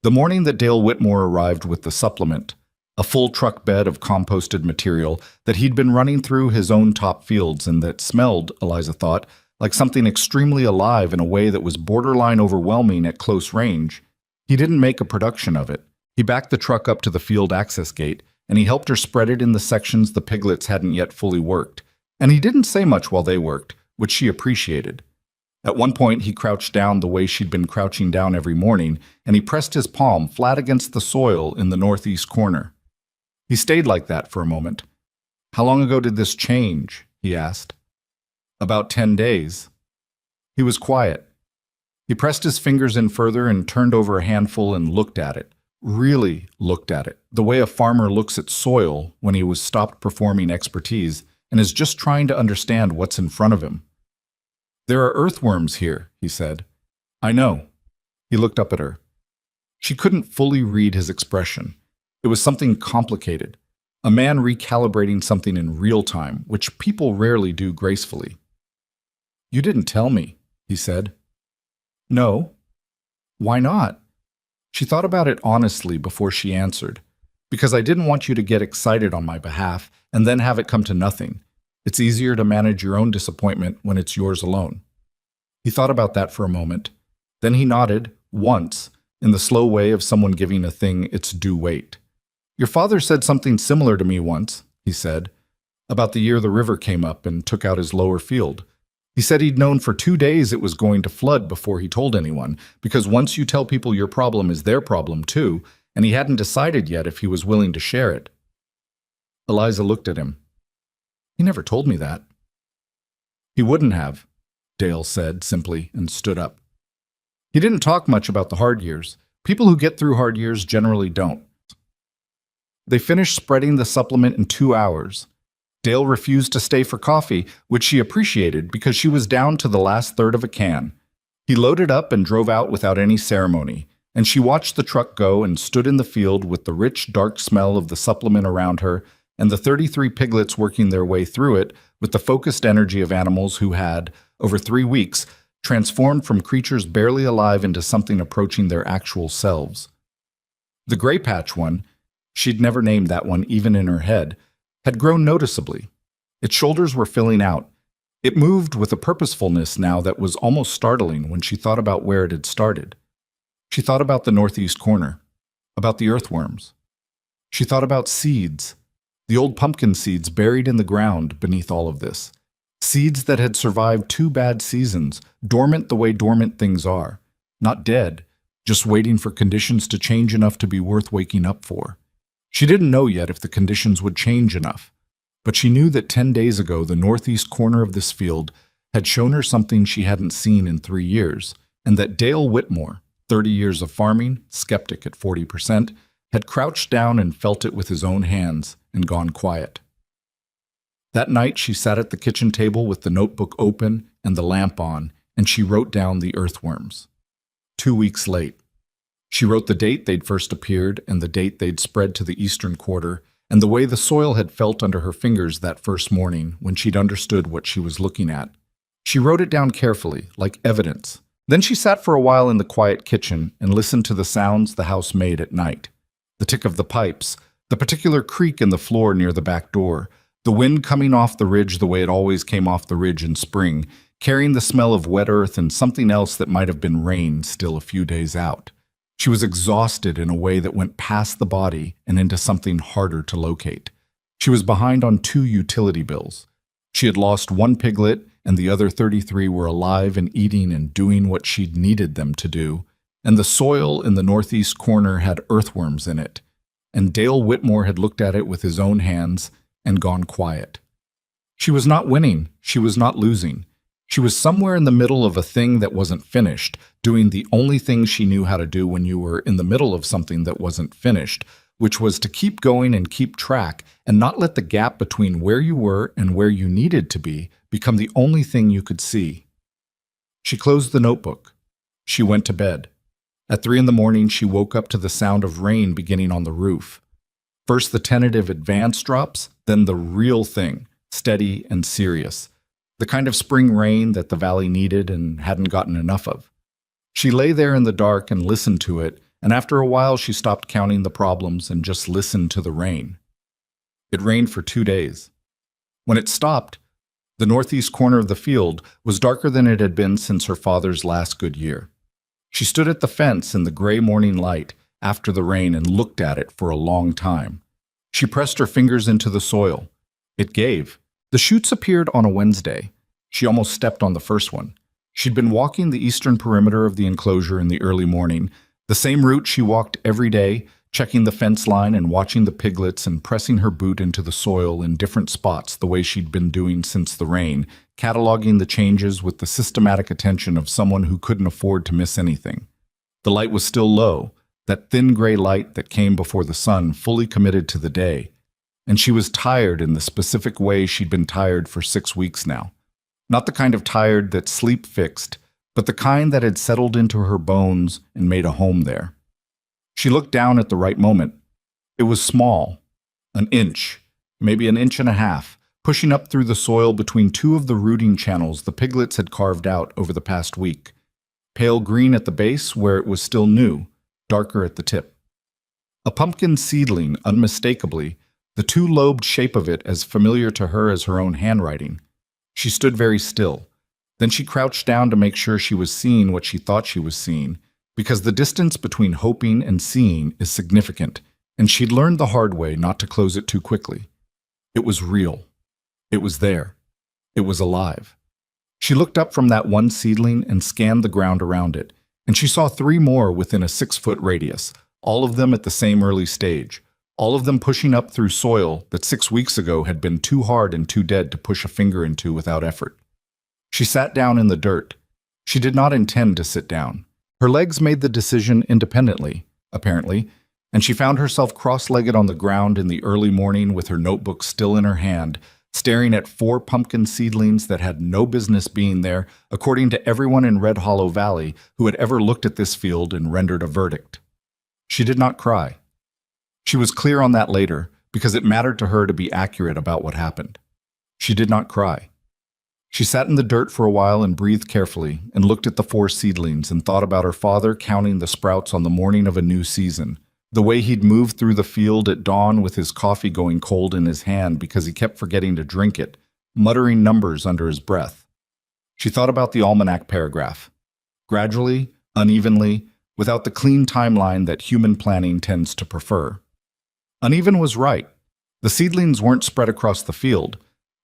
The morning that Dale Whitmore arrived with the supplement, a full truck bed of composted material that he'd been running through his own top fields and that smelled, Eliza thought, like something extremely alive in a way that was borderline overwhelming at close range, he didn't make a production of it. He backed the truck up to the field access gate, and he helped her spread it in the sections the piglets hadn't yet fully worked. And he didn't say much while they worked, which she appreciated. At one point, he crouched down the way she'd been crouching down every morning, and he pressed his palm flat against the soil in the northeast corner. He stayed like that for a moment. "How long ago did this change?" he asked. "About 10 days. He was quiet. He pressed his fingers in further and turned over a handful and looked at it. Really looked at it, the way a farmer looks at soil when he was stopped performing expertise and is just trying to understand what's in front of him. "There are earthworms here," he said. "I know." He looked up at her. She couldn't fully read his expression. It was something complicated, a man recalibrating something in real time, which people rarely do gracefully. "You didn't tell me," he said. "No." "Why not?" She thought about it honestly before she answered. "Because I didn't want you to get excited on my behalf and then have it come to nothing. It's easier to manage your own disappointment when it's yours alone." He thought about that for a moment. Then he nodded, once, in the slow way of someone giving a thing its due weight. "Your father said something similar to me once," he said, "about the year the river came up and took out his lower field. He said he'd known for 2 days it was going to flood before he told anyone, because once you tell people your problem is their problem too, and he hadn't decided yet if he was willing to share it." Eliza looked at him. "He never told me that." "He wouldn't have," Dale said simply and stood up. "He didn't talk much about the hard years. People who get through hard years generally don't." They finished spreading the supplement in 2 hours. Dale refused to stay for coffee, which she appreciated because she was down to the last third of a can. He loaded up and drove out without any ceremony, and she watched the truck go and stood in the field with the rich, dark smell of the supplement around her and the 33 piglets working their way through it with the focused energy of animals who had, over 3 weeks, transformed from creatures barely alive into something approaching their actual selves. The gray patch one, she'd never named that one even in her head, had grown noticeably. Its shoulders were filling out. It moved with a purposefulness now that was almost startling when she thought about where it had started. She thought about the northeast corner, about the earthworms. She thought about seeds, the old pumpkin seeds buried in the ground beneath all of this. Seeds that had survived 2 bad seasons, dormant the way dormant things are. Not dead, just waiting for conditions to change enough to be worth waking up for. She didn't know yet if the conditions would change enough, but she knew that 10 days ago the northeast corner of this field had shown her something she hadn't seen in 3 years, and that Dale Whitmore, 30 years of farming, skeptic at 40%, had crouched down and felt it with his own hands and gone quiet. That night she sat at the kitchen table with the notebook open and the lamp on, and she wrote down the earthworms. 2 weeks late. She wrote the date they'd first appeared and the date they'd spread to the eastern quarter, and the way the soil had felt under her fingers that first morning when she'd understood what she was looking at. She wrote it down carefully, like evidence. Then she sat for a while in the quiet kitchen and listened to the sounds the house made at night. The tick of the pipes, the particular creak in the floor near the back door, the wind coming off the ridge the way it always came off the ridge in spring, carrying the smell of wet earth and something else that might have been rain still a few days out. She was exhausted in a way that went past the body and into something harder to locate. She was behind on 2 utility bills. She had lost 1 piglet, and the other 33 were alive and eating and doing what she'd needed them to do, and the soil in the northeast corner had earthworms in it, and Dale Whitmore had looked at it with his own hands and gone quiet. She was not winning, she was not losing. She was somewhere in the middle of a thing that wasn't finished, doing the only thing she knew how to do when you were in the middle of something that wasn't finished, which was to keep going and keep track and not let the gap between where you were and where you needed to be become the only thing you could see. She closed the notebook. She went to bed. At 3 a.m, she woke up to the sound of rain beginning on the roof. First the tentative advance drops, then the real thing, steady and serious. The kind of spring rain that the valley needed and hadn't gotten enough of. She lay there in the dark and listened to it, and after a while she stopped counting the problems and just listened to the rain. It rained for 2 days. When it stopped, the northeast corner of the field was darker than it had been since her father's last good year. She stood at the fence in the gray morning light after the rain and looked at it for a long time. She pressed her fingers into the soil. It gave. The shoots appeared on a Wednesday. She almost stepped on the first one. She'd been walking the eastern perimeter of the enclosure in the early morning, the same route she walked every day, checking the fence line and watching the piglets and pressing her boot into the soil in different spots the way she'd been doing since the rain, cataloging the changes with the systematic attention of someone who couldn't afford to miss anything. The light was still low, that thin gray light that came before the sun fully committed to the day, and she was tired in the specific way she'd been tired for 6 weeks now. Not the kind of tired that sleep fixed, but the kind that had settled into her bones and made a home there. She looked down at the right moment. It was small, an inch, maybe an inch and a half, pushing up through the soil between 2 of the rooting channels the piglets had carved out over the past week. Pale green at the base where it was still new, darker at the tip. A pumpkin seedling, unmistakably, the 2-lobed shape of it as familiar to her as her own handwriting. She stood very still. Then she crouched down to make sure she was seeing what she thought she was seeing, because the distance between hoping and seeing is significant, and she'd learned the hard way not to close it too quickly. It was real. It was there. It was alive. She looked up from that one seedling and scanned the ground around it, and she saw 3 more within a 6-foot radius, all of them at the same early stage, all of them pushing up through soil that 6 weeks ago had been too hard and too dead to push a finger into without effort. She sat down in the dirt. She did not intend to sit down. Her legs made the decision independently, apparently, and she found herself cross-legged on the ground in the early morning with her notebook still in her hand, staring at 4 pumpkin seedlings that had no business being there, according to everyone in Red Hollow Valley who had ever looked at this field and rendered a verdict. She did not cry. She was clear on that later, because it mattered to her to be accurate about what happened. She did not cry. She sat in the dirt for a while and breathed carefully, and looked at the 4 seedlings and thought about her father counting the sprouts on the morning of a new season, the way he'd moved through the field at dawn with his coffee going cold in his hand because he kept forgetting to drink it, muttering numbers under his breath. She thought about the almanac paragraph. Gradually, unevenly, without the clean timeline that human planning tends to prefer. Uneven was right. The seedlings weren't spread across the field.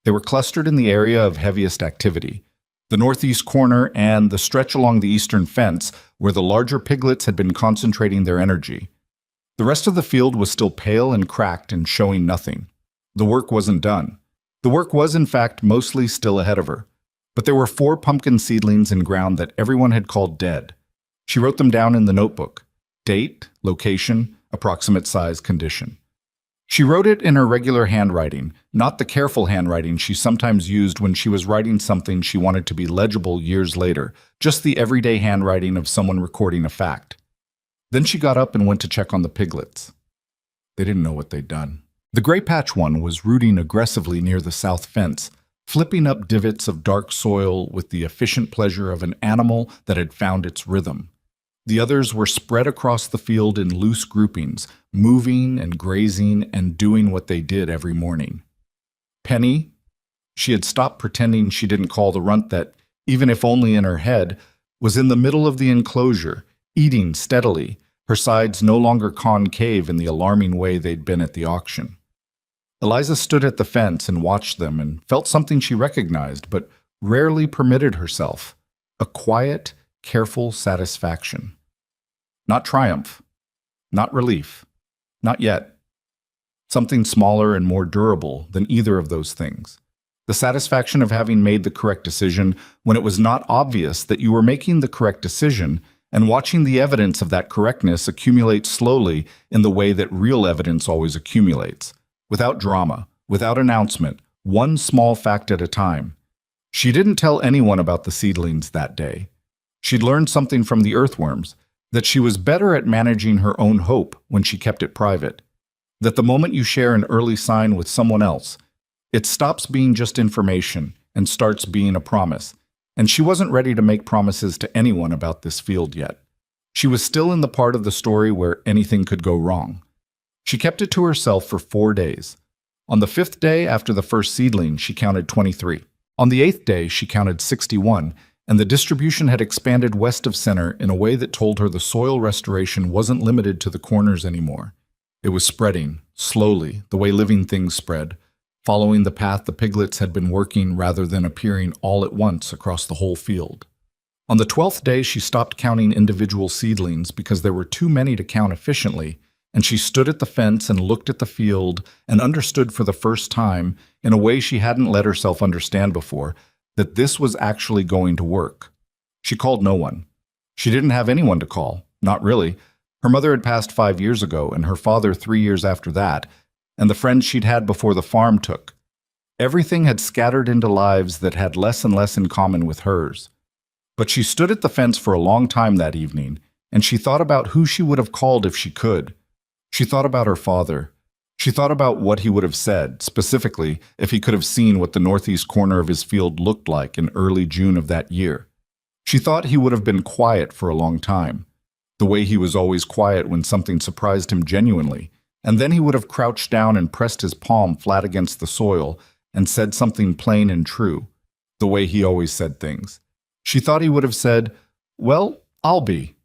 They were clustered in the area of heaviest activity, the northeast corner and the stretch along the eastern fence where the larger piglets had been concentrating their energy. The rest of the field was still pale and cracked and showing nothing. The work wasn't done. The work was, in fact, mostly still ahead of her. But there were 4 pumpkin seedlings in ground that everyone had called dead. She wrote them down in the notebook. Date, location, approximate size, condition. She wrote it in her regular handwriting, not the careful handwriting she sometimes used when she was writing something she wanted to be legible years later, just the everyday handwriting of someone recording a fact. Then she got up and went to check on the piglets. They didn't know what they'd done. The gray patch one was rooting aggressively near the south fence, flipping up divots of dark soil with the efficient pleasure of an animal that had found its rhythm. The others were spread across the field in loose groupings, moving and grazing and doing what they did every morning. Penny, she had stopped pretending she didn't call the runt that, even if only in her head, was in the middle of the enclosure, eating steadily, her sides no longer concave in the alarming way they'd been at the auction. Eliza stood at the fence and watched them and felt something she recognized but rarely permitted herself, a quiet, careful satisfaction. Not triumph, not relief, not yet. Something smaller and more durable than either of those things. The satisfaction of having made the correct decision when it was not obvious that you were making the correct decision, and watching the evidence of that correctness accumulate slowly in the way that real evidence always accumulates, without drama, without announcement, one small fact at a time. She didn't tell anyone about the seedlings that day. She'd learned something from the earthworms, that she was better at managing her own hope when she kept it private, that the moment you share an early sign with someone else, it stops being just information and starts being a promise, and she wasn't ready to make promises to anyone about this field yet. She was still in the part of the story where anything could go wrong. She kept it to herself for 4 days. On the 5th day after the first seedling, she counted 23. On the 8th day, she counted 61, and the distribution had expanded west of center in a way that told her the soil restoration wasn't limited to the corners anymore. It was spreading, slowly, the way living things spread, following the path the piglets had been working rather than appearing all at once across the whole field. On the 12th day, she stopped counting individual seedlings because there were too many to count efficiently, and she stood at the fence and looked at the field and understood for the first time, in a way she hadn't let herself understand before, that this was actually going to work. She called no one. She didn't have anyone to call, not really. Her mother had passed 5 years ago, and her father 3 years after that, and the friends she'd had before the farm took. Everything had scattered into lives that had less and less in common with hers. But she stood at the fence for a long time that evening, and she thought about who she would have called if she could. She thought about her father. She thought about what he would have said, specifically if he could have seen what the northeast corner of his field looked like in early June of that year. She thought he would have been quiet for a long time, the way he was always quiet when something surprised him genuinely, and then he would have crouched down and pressed his palm flat against the soil and said something plain and true, the way he always said things. She thought he would have said, "Well, I'll be."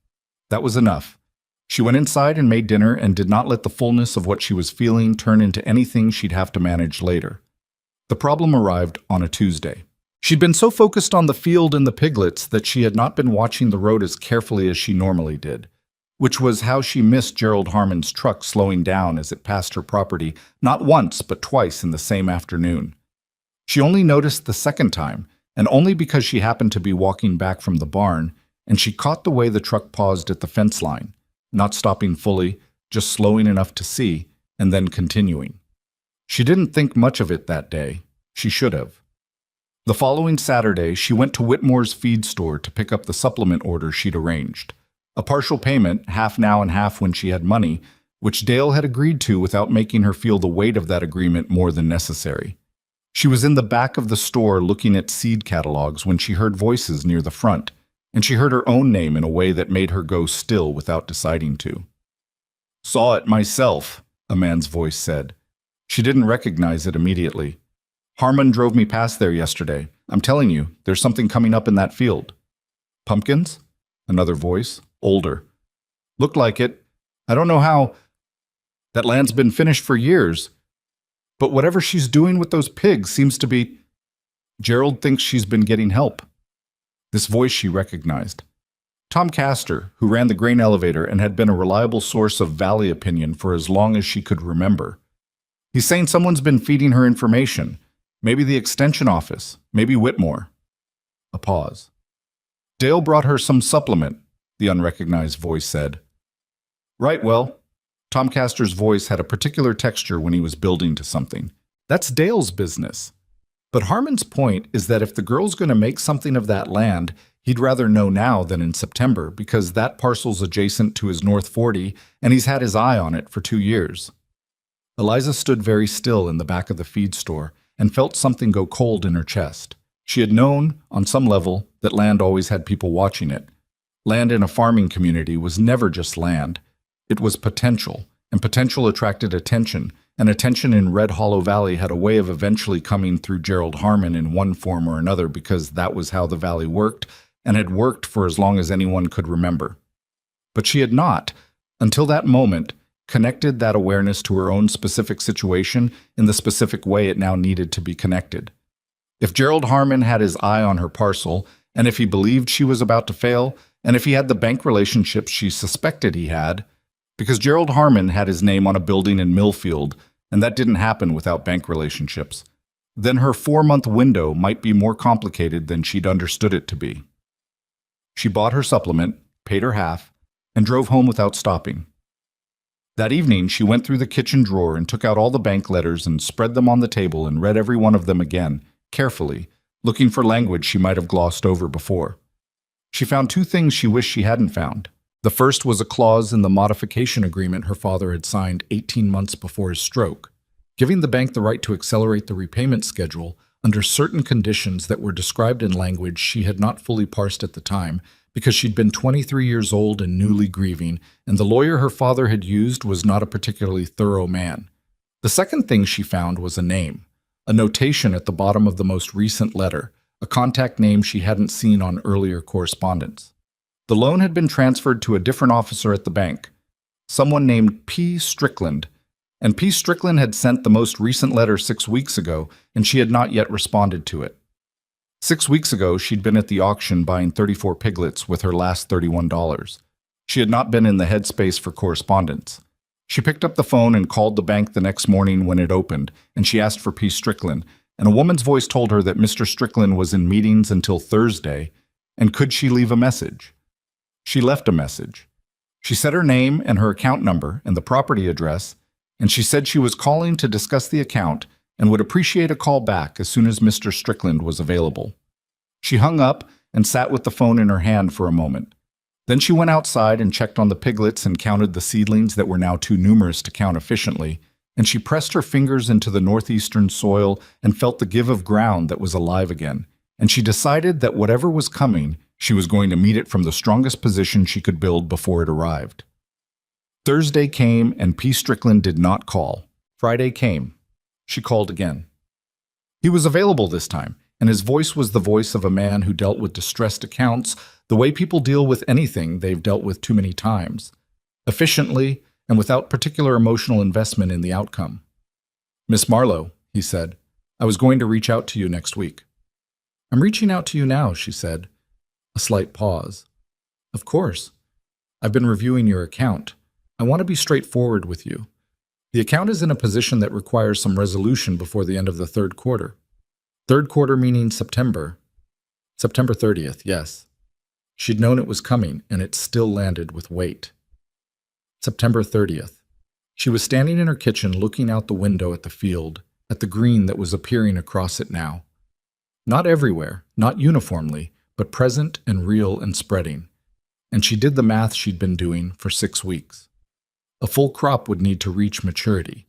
That was enough. She went inside and made dinner and did not let the fullness of what she was feeling turn into anything she'd have to manage later. The problem arrived on a Tuesday. She'd been so focused on the field and the piglets that she had not been watching the road as carefully as she normally did, which was how she missed Gerald Harmon's truck slowing down as it passed her property, not once but twice in the same afternoon. She only noticed the second time, and only because she happened to be walking back from the barn, and she caught the way the truck paused at the fence line, not stopping fully, just slowing enough to see, and then continuing. She didn't think much of it that day. She should have. The following Saturday, she went to Whitmore's feed store to pick up the supplement order she'd arranged. A partial payment, half now and half when she had money, which Dale had agreed to without making her feel the weight of that agreement more than necessary. She was in the back of the store looking at seed catalogs when she heard voices near the front, and she heard her own name in a way that made her go still without deciding to. "Saw it myself," a man's voice said. She didn't recognize it immediately. "Harmon drove me past there yesterday. I'm telling you, there's something coming up in that field." "Pumpkins?" Another voice, older. "Looked like it. I don't know how. That land's been finished for years. But whatever she's doing with those pigs seems to be... Gerald thinks she's been getting help." This voice she recognized. Tom Castor, who ran the grain elevator and had been a reliable source of Valley opinion for as long as she could remember. He's saying someone's been feeding her information. Maybe the extension office, maybe Whitmore. A pause. "Dale brought her some supplement," the unrecognized voice said. "Right, well." Tom Castor's voice had a particular texture when he was building to something. "That's Dale's business." But Harmon's point is that if the girl's going to make something of that land, he'd rather know now than in September, because that parcel's adjacent to his North 40, and he's had his eye on it for 2 years. Eliza stood very still in the back of the feed store and felt something go cold in her chest. She had known, on some level, that land always had people watching it. Land in a farming community was never just land. It was potential, and potential attracted attention, and attention in Red Hollow Valley had a way of eventually coming through Gerald Harmon in one form or another because that was how the valley worked, and had worked for as long as anyone could remember. But she had not, Until that moment, connected that awareness to her own specific situation in the specific way it now needed to be connected. If Gerald Harmon had his eye on her parcel, and if he believed she was about to fail, and if he had the bank relationships she suspected he had, because Gerald Harmon had his name on a building in Millfield, and that didn't happen without bank relationships, then her 4-month window might be more complicated than she'd understood it to be. She bought her supplement, paid her half, and drove home without stopping. That evening, she went through the kitchen drawer and took out all the bank letters and spread them on the table and read every one of them again, carefully, looking for language she might have glossed over before. She found 2 things she wished she hadn't found. The first was a clause in the modification agreement her father had signed 18 months before his stroke, giving the bank the right to accelerate the repayment schedule under certain conditions that were described in language she had not fully parsed at the time because she'd been 23 years old and newly grieving, and the lawyer her father had used was not a particularly thorough man. The second thing she found was a name, a notation at the bottom of the most recent letter, a contact name she hadn't seen on earlier correspondence. The loan had been transferred to a different officer at the bank, someone named P. Strickland, and P. Strickland had sent the most recent letter 6 weeks ago, and she had not yet responded to it. 6 weeks ago, she'd been at the auction buying 34 piglets with her last $31. She had not been in the headspace for correspondence. She picked up the phone and called the bank the next morning when it opened, and she asked for P. Strickland, and a woman's voice told her that Mr. Strickland was in meetings until Thursday, and could she leave a message? She left a message. She said her name and her account number and the property address, and she said she was calling to discuss the account and would appreciate a call back as soon as Mr. Strickland was available. She hung up and sat with the phone in her hand for a moment. Then she went outside and checked on the piglets and counted the seedlings that were now too numerous to count efficiently, and she pressed her fingers into the northeastern soil and felt the give of ground that was alive again, and she decided that whatever was coming, she was going to meet it from the strongest position she could build before it arrived. Thursday came, and P. Strickland did not call. Friday came. She called again. He was available this time, and his voice was the voice of a man who dealt with distressed accounts the way people deal with anything they've dealt with too many times, efficiently and without particular emotional investment in the outcome. "Miss Marlowe," he said, "I was going to reach out to you next week." "I'm reaching out to you now," she said. A slight pause. "Of course. I've been reviewing your account. I want to be straightforward with you. The account is in a position that requires some resolution before the end of the 3rd quarter. 3rd quarter meaning September. September 30th, yes. She'd known it was coming, and it still landed with weight. September 30th. She was standing in her kitchen looking out the window at the field, at the green that was appearing across it now. Not everywhere, not uniformly, but present and real and spreading. And she did the math she'd been doing for 6 weeks. A full crop would need to reach maturity.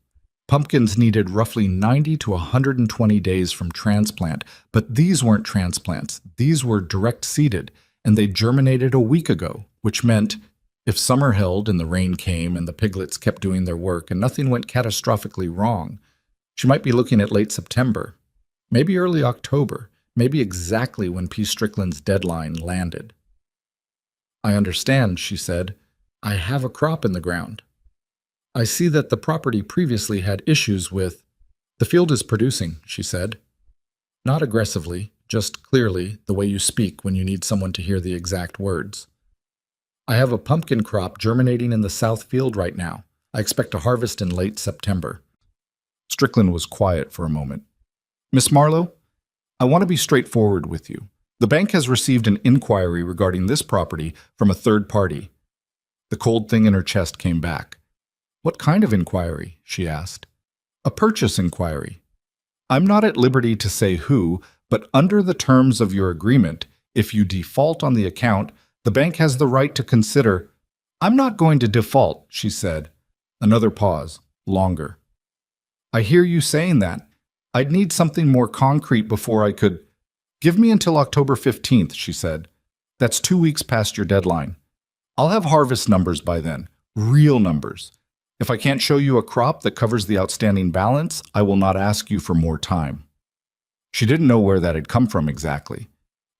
Pumpkins needed roughly 90 to 120 days from transplant, but these weren't transplants. These were direct seeded, and they germinated a week ago, which meant if summer held and the rain came and the piglets kept doing their work and nothing went catastrophically wrong, she might be looking at late September, maybe early October, maybe exactly when P. Strickland's deadline landed. "I understand," she said. "I have a crop in the ground. I see that the property previously had issues with—" "The field is producing," she said. "Not aggressively, just clearly, the way you speak when you need someone to hear the exact words. I have a pumpkin crop germinating in the south field right now. I expect to harvest in late September." Strickland was quiet for a moment. "Miss Marlowe, I want to be straightforward with you. The bank has received an inquiry regarding this property from a third party." The cold thing in her chest came back. "What kind of inquiry?" she asked. "A purchase inquiry. I'm not at liberty to say who, but under the terms of your agreement, if you default on the account, the bank has the right to consider—" "I'm not going to default," she said. Another pause, longer. "I hear you saying that. I'd need something more concrete before I could—" "Give me until October 15th, she said. "That's 2 weeks past your deadline. I'll have harvest numbers by then, real numbers. If I can't show you a crop that covers the outstanding balance, I will not ask you for more time." She didn't know where that had come from exactly.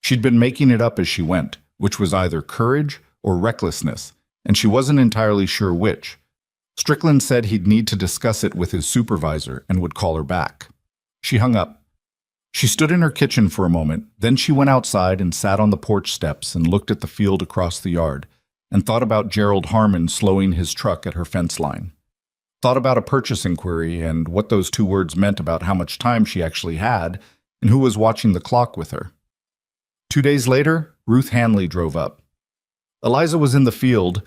She'd been making it up as she went, which was either courage or recklessness, and she wasn't entirely sure which. Strickland said he'd need to discuss it with his supervisor and would call her back. She hung up. She stood in her kitchen for a moment, then she went outside and sat on the porch steps and looked at the field across the yard, and thought about Gerald Harmon slowing his truck at her fence line. Thought about a purchase inquiry and what those two words meant about how much time she actually had and who was watching the clock with her. 2 days later, Ruth Hanley drove up. Eliza was in the field.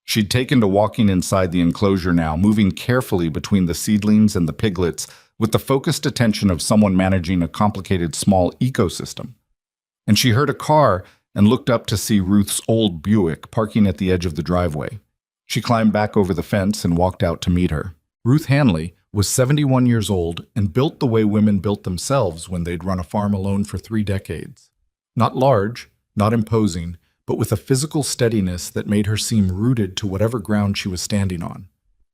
She'd taken to walking inside the enclosure now, moving carefully between the seedlings and the piglets with the focused attention of someone managing a complicated small ecosystem. And she heard a car and looked up to see Ruth's old Buick parking at the edge of the driveway. She climbed back over the fence and walked out to meet her. Ruth Hanley was 71 years old and built the way women built themselves when they'd run a farm alone for 3 decades. Not large, not imposing, but with a physical steadiness that made her seem rooted to whatever ground she was standing on.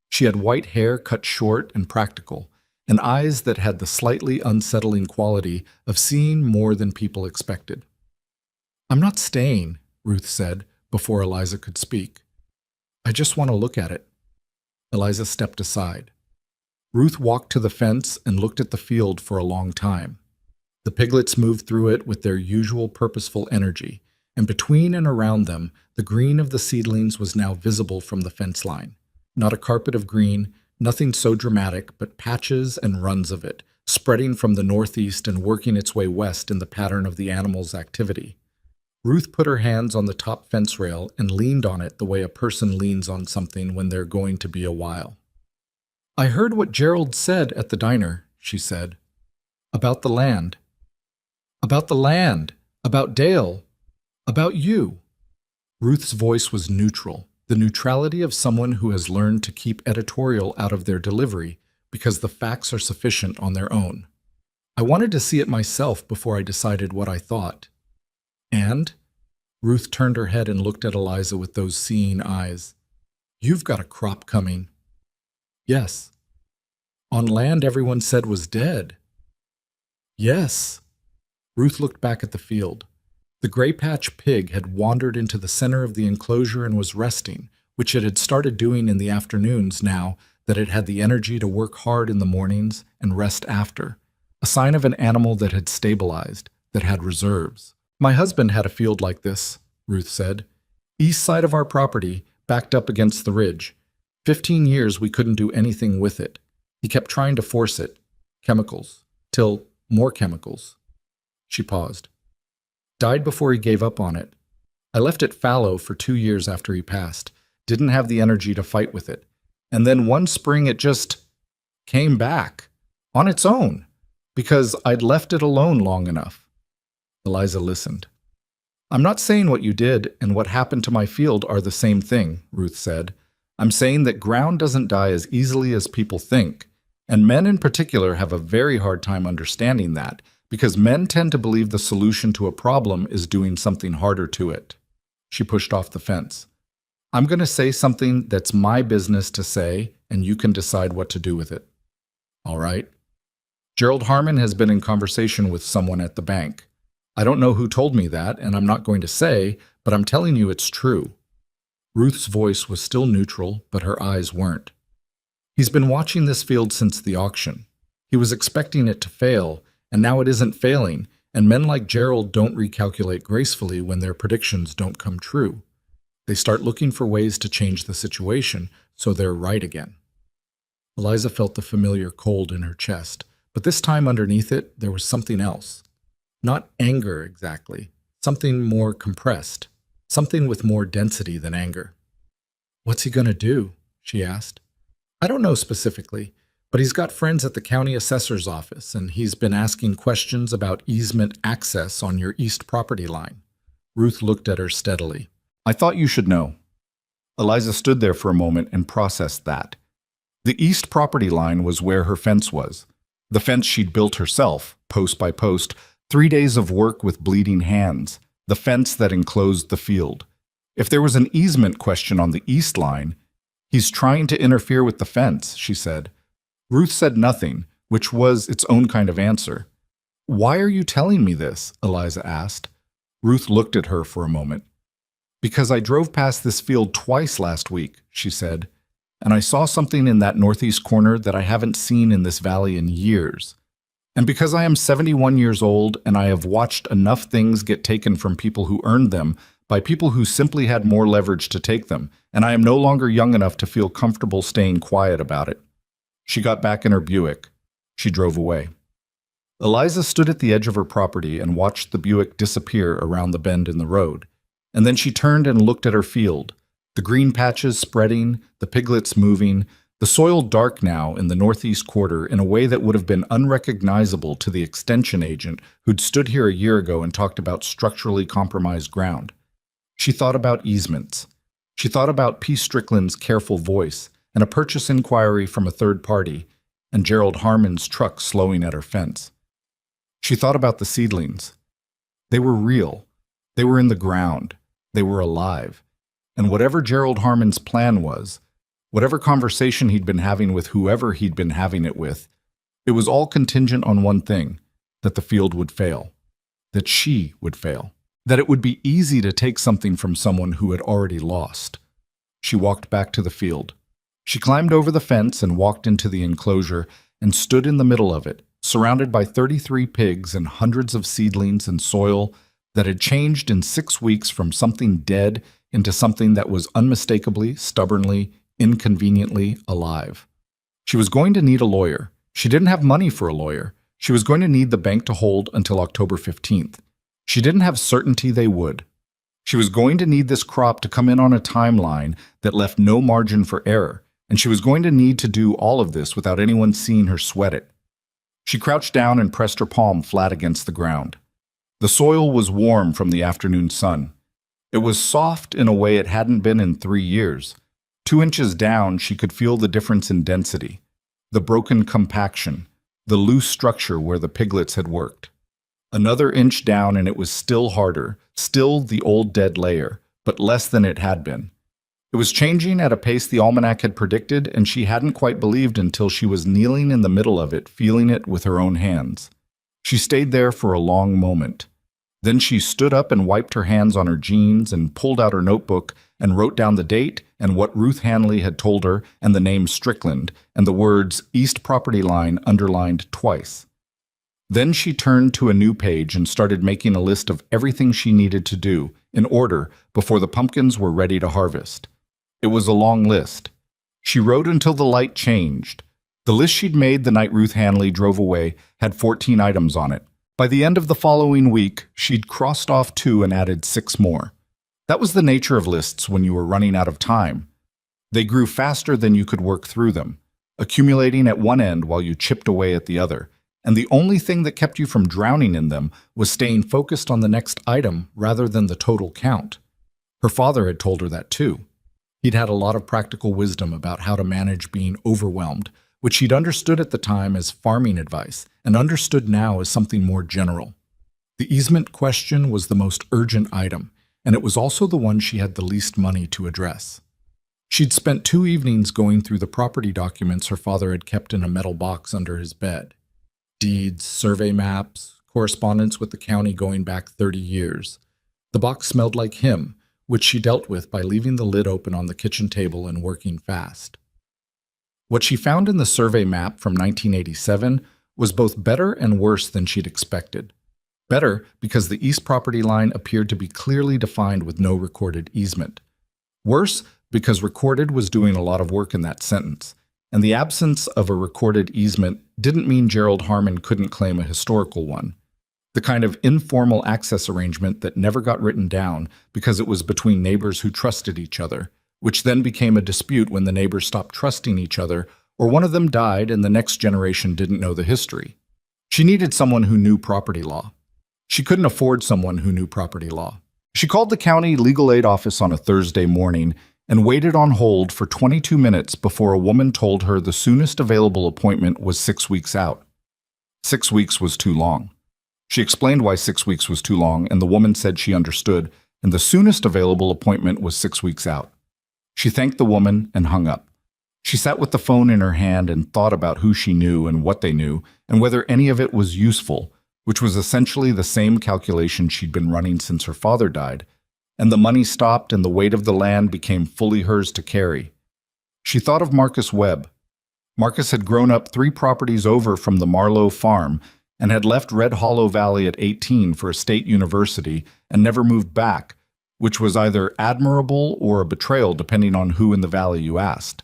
She had white hair cut short and practical, and eyes that had the slightly unsettling quality of seeing more than people expected. "I'm not staying," Ruth said, before Eliza could speak. "I just want to look at it." Eliza stepped aside. Ruth walked to the fence and looked at the field for a long time. The piglets moved through it with their usual purposeful energy, and between and around them, the green of the seedlings was now visible from the fence line. Not a carpet of green, nothing so dramatic, but patches and runs of it, spreading from the northeast and working its way west in the pattern of the animal's activity. Ruth put her hands on the top fence rail and leaned on it the way a person leans on something when they're going to be a while. "I heard what Gerald said at the diner," she said. "About the land. About the land. About Dale. About you." Ruth's voice was neutral, the neutrality of someone who has learned to keep editorial out of their delivery because the facts are sufficient on their own. "I wanted to see it myself before I decided what I thought." "And?" Ruth turned her head and looked at Eliza with those seeing eyes. "You've got a crop coming." "Yes." "On land everyone said was dead." "Yes." Ruth looked back at the field. The gray patch pig had wandered into the center of the enclosure and was resting, which it had started doing in the afternoons now that it had the energy to work hard in the mornings and rest after, a sign of an animal that had stabilized, that had reserves. "My husband had a field like this," Ruth said. "East side of our property, backed up against the ridge. 15 years we couldn't do anything with it. He kept trying to force it. Chemicals. Till more chemicals." She paused. "Died before he gave up on it. I left it fallow for 2 years after he passed. Didn't have the energy to fight with it. And then one spring it just came back. On its own. Because I'd left it alone long enough." Eliza listened. "I'm not saying what you did and what happened to my field are the same thing," Ruth said. "I'm saying that ground doesn't die as easily as people think. And men in particular have a very hard time understanding that, because men tend to believe the solution to a problem is doing something harder to it." She pushed off the fence. "I'm going to say something that's my business to say, and you can decide what to do with it." "All right." "Gerald Harmon has been in conversation with someone at the bank. I don't know who told me that, and I'm not going to say, but I'm telling you it's true." Ruth's voice was still neutral, but her eyes weren't. "He's been watching this field since the auction. He was expecting it to fail, and now it isn't failing, and men like Gerald don't recalculate gracefully when their predictions don't come true. They start looking for ways to change the situation so they're right again." Eliza felt the familiar cold in her chest, but this time underneath it there was something else. Not anger exactly, something more compressed, something with more density than anger. "What's he going to do?" she asked. "I don't know specifically. But he's got friends at the county assessor's office, and he's been asking questions about easement access on your east property line." Ruth looked at her steadily. "I thought you should know." Eliza stood there for a moment and processed that. The east property line was where her fence was. The fence she'd built herself, post by post, 3 days of work with bleeding hands. The fence that enclosed the field. If there was an easement question on the east line, "He's trying to interfere with the fence," she said. Ruth said nothing, which was its own kind of answer. "Why are you telling me this?" Eliza asked. Ruth looked at her for a moment. "Because I drove past this field twice last week," she said, "and I saw something in that northeast corner that I haven't seen in this valley in years. And because I am 71 years old and I have watched enough things get taken from people who earned them by people who simply had more leverage to take them, and I am no longer young enough to feel comfortable staying quiet about it." She got back in her Buick. She drove away. Eliza stood at the edge of her property and watched the Buick disappear around the bend in the road. And then she turned and looked at her field, the green patches spreading, the piglets moving, the soil dark now in the northeast quarter in a way that would have been unrecognizable to the extension agent who'd stood here a year ago and talked about structurally compromised ground. She thought about easements. She thought about P. Strickland's careful voice and a purchase inquiry from a third party, and Gerald Harmon's truck slowing at her fence. She thought about the seedlings. They were real. They were in the ground. They were alive. And whatever Gerald Harmon's plan was, whatever conversation he'd been having with whoever he'd been having it with, it was all contingent on one thing, that the field would fail, that she would fail, that it would be easy to take something from someone who had already lost. She walked back to the field. She climbed over the fence and walked into the enclosure and stood in the middle of it, surrounded by 33 pigs and hundreds of seedlings and soil that had changed in 6 weeks from something dead into something that was unmistakably, stubbornly, inconveniently alive. She was going to need a lawyer. She didn't have money for a lawyer. She was going to need the bank to hold until October 15th. She didn't have certainty they would. She was going to need this crop to come in on a timeline that left no margin for error, and she was going to need to do all of this without anyone seeing her sweat it. She crouched down and pressed her palm flat against the ground. The soil was warm from the afternoon sun. It was soft in a way it hadn't been in 3 years. 2 inches down, she could feel the difference in density, the broken compaction, the loose structure where the piglets had worked. Another inch down and it was still harder, still the old dead layer, but less than it had been. It was changing at a pace the almanac had predicted, and she hadn't quite believed until she was kneeling in the middle of it, feeling it with her own hands. She stayed there for a long moment. Then she stood up and wiped her hands on her jeans and pulled out her notebook and wrote down the date and what Ruth Hanley had told her and the name Strickland and the words East Property Line underlined twice. Then she turned to a new page and started making a list of everything she needed to do, in order, before the pumpkins were ready to harvest. It was a long list. She wrote until the light changed. The list she'd made the night Ruth Hanley drove away had 14 items on it. By the end of the following week, she'd crossed off 2 and added 6 more. That was the nature of lists when you were running out of time. They grew faster than you could work through them, accumulating at one end while you chipped away at the other. And the only thing that kept you from drowning in them was staying focused on the next item rather than the total count. Her father had told her that too. He'd had a lot of practical wisdom about how to manage being overwhelmed, which she'd understood at the time as farming advice and understood now as something more general. The easement question was the most urgent item, and it was also the one she had the least money to address. She'd spent 2 evenings going through the property documents her father had kept in a metal box under his bed. Deeds, survey maps, correspondence with the county going back 30 years. The box smelled like him, which she dealt with by leaving the lid open on the kitchen table and working fast. What she found in the survey map from 1987 was both better and worse than she'd expected. Better because the east property line appeared to be clearly defined with no recorded easement. Worse because recorded was doing a lot of work in that sentence, and the absence of a recorded easement didn't mean Gerald Harmon couldn't claim a historical one. The kind of informal access arrangement that never got written down because it was between neighbors who trusted each other, which then became a dispute when the neighbors stopped trusting each other or one of them died and the next generation didn't know the history. She needed someone who knew property law. She couldn't afford someone who knew property law. She called the county legal aid office on a Thursday morning and waited on hold for 22 minutes before a woman told her the soonest available appointment was 6 weeks out. 6 weeks was too long. She explained why 6 weeks was too long, and the woman said she understood, and the soonest available appointment was 6 weeks out. She thanked the woman and hung up. She sat with the phone in her hand and thought about who she knew and what they knew, and whether any of it was useful, which was essentially the same calculation she'd been running since her father died, and the money stopped and the weight of the land became fully hers to carry. She thought of Marcus Webb. Marcus had grown up 3 properties over from the Marlowe farm and had left Red Hollow Valley at 18 for a state university and never moved back, which was either admirable or a betrayal depending on who in the valley you asked.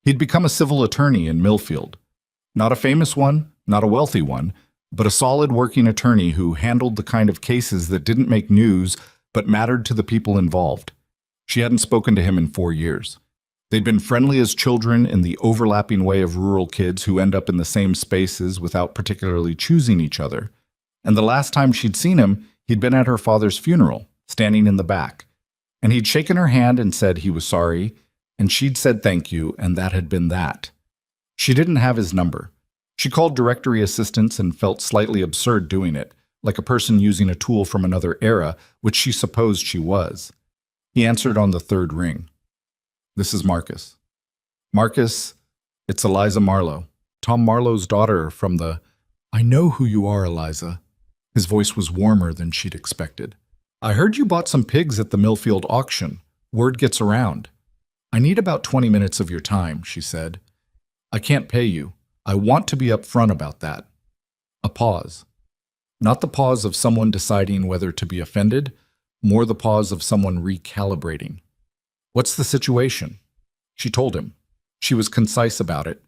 He'd become a civil attorney in Millfield. Not a famous one, not a wealthy one, but a solid working attorney who handled the kind of cases that didn't make news but mattered to the people involved. She hadn't spoken to him in 4 years. They'd been friendly as children in the overlapping way of rural kids who end up in the same spaces without particularly choosing each other. And the last time she'd seen him, he'd been at her father's funeral, standing in the back. And he'd shaken her hand and said he was sorry, and she'd said thank you, and that had been that. She didn't have his number. She called directory assistants and felt slightly absurd doing it, like a person using a tool from another era, which she supposed she was. He answered on the 3rd ring. "This is Marcus." "Marcus, it's Eliza Marlowe, Tom Marlowe's daughter from the—" "I know who you are, Eliza." His voice was warmer than she'd expected. "I heard you bought some pigs at the Millfield auction. Word gets around." "I need about 20 minutes of your time," she said. "I can't pay you. I want to be upfront about that." A pause. Not the pause of someone deciding whether to be offended, more the pause of someone recalibrating. "What's the situation?" She told him. She was concise about it.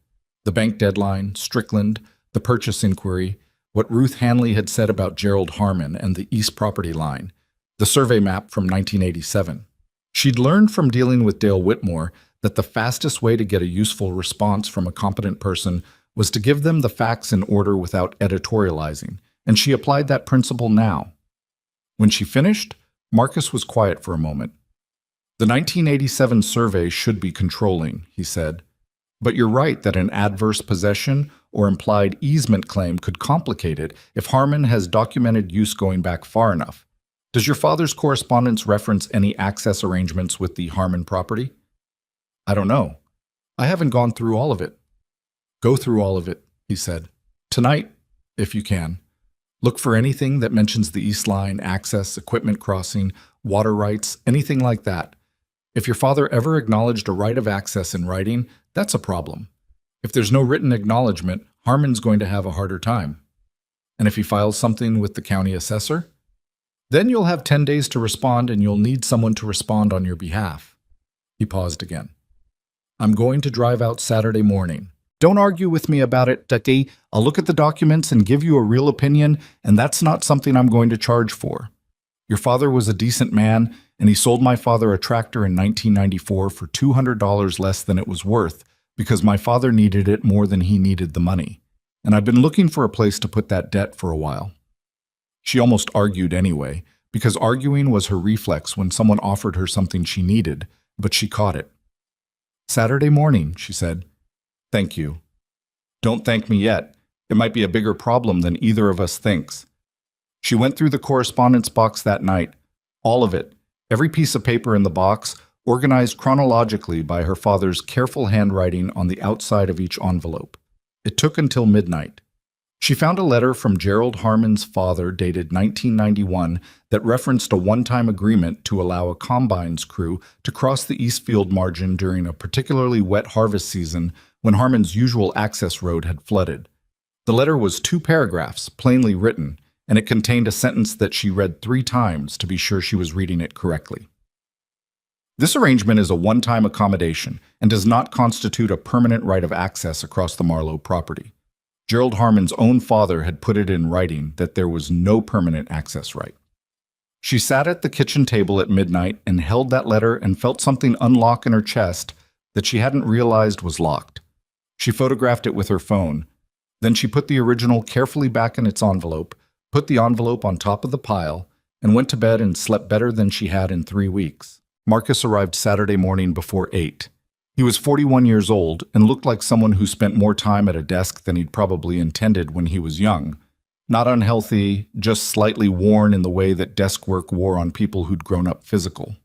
The bank deadline, Strickland, the purchase inquiry, what Ruth Hanley had said about Gerald Harmon and the East property line, the survey map from 1987. She'd learned from dealing with Dale Whitmore that the fastest way to get a useful response from a competent person was to give them the facts in order without editorializing, and she applied that principle now. When she finished, Marcus was quiet for a moment. "The 1987 survey should be controlling," he said. "But you're right that an adverse possession or implied easement claim could complicate it if Harmon has documented use going back far enough. Does your father's correspondence reference any access arrangements with the Harmon property?" "I don't know. I haven't gone through all of it." "Go through all of it," he said. "Tonight, if you can. Look for anything that mentions the East Line, access, equipment crossing, water rights, anything like that. If your father ever acknowledged a right of access in writing, that's a problem. If there's no written acknowledgement, Harmon's going to have a harder time. And if he files something with the county assessor? Then you'll have 10 days to respond, and you'll need someone to respond on your behalf." He paused again. "I'm going to drive out Saturday morning. Don't argue with me about it, Ducky. I'll look at the documents and give you a real opinion, and that's not something I'm going to charge for. Your father was a decent man, and he sold my father a tractor in 1994 for $200 less than it was worth because my father needed it more than he needed the money. And I've been looking for a place to put that debt for a while." She almost argued anyway, because arguing was her reflex when someone offered her something she needed, but she caught it. "Saturday morning," she said. "Thank you." "Don't thank me yet. It might be a bigger problem than either of us thinks." She went through the correspondence box that night, all of it, every piece of paper in the box, organized chronologically by her father's careful handwriting on the outside of each envelope. It took until midnight. She found a letter from Gerald Harmon's father dated 1991 that referenced a one-time agreement to allow a combines crew to cross the Eastfield margin during a particularly wet harvest season when Harmon's usual access road had flooded. The letter was 2 paragraphs, plainly written, and it contained a sentence that she read 3 times to be sure she was reading it correctly. "This arrangement is a one-time accommodation and does not constitute a permanent right of access across the Marlowe property." Gerald Harmon's own father had put it in writing that there was no permanent access right. She sat at the kitchen table at midnight and held that letter and felt something unlock in her chest that she hadn't realized was locked. She photographed it with her phone. Then she put the original carefully back in its envelope, put the envelope on top of the pile, and went to bed and slept better than she had in 3 weeks. Marcus arrived Saturday morning before 8. He was 41 years old and looked like someone who spent more time at a desk than he'd probably intended when he was young. Not unhealthy, just slightly worn in the way that desk work wore on people who'd grown up physical.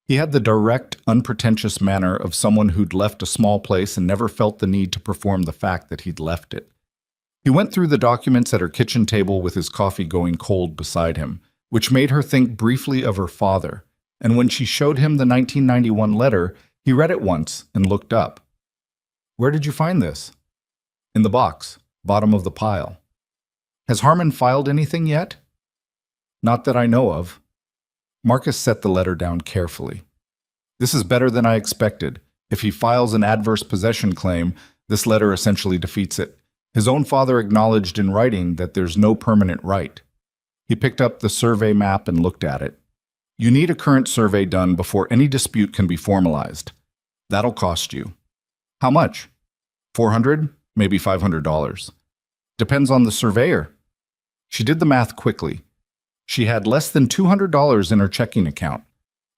He had the direct, unpretentious manner of someone who'd left a small place and never felt the need to perform the fact that he'd left it. He went through the documents at her kitchen table with his coffee going cold beside him, which made her think briefly of her father, and when she showed him the 1991 letter, he read it once and looked up. "Where did you find this?" "In the box, bottom of the pile." "Has Harmon filed anything yet?" "Not that I know of." Marcus set the letter down carefully. "This is better than I expected. If he files an adverse possession claim, this letter essentially defeats it. His own father acknowledged in writing that there's no permanent right." He picked up the survey map and looked at it. "You need a current survey done before any dispute can be formalized. That'll cost you." "How much?" $400, maybe $500. "Depends on the surveyor." She did the math quickly. She had less than $200 in her checking account.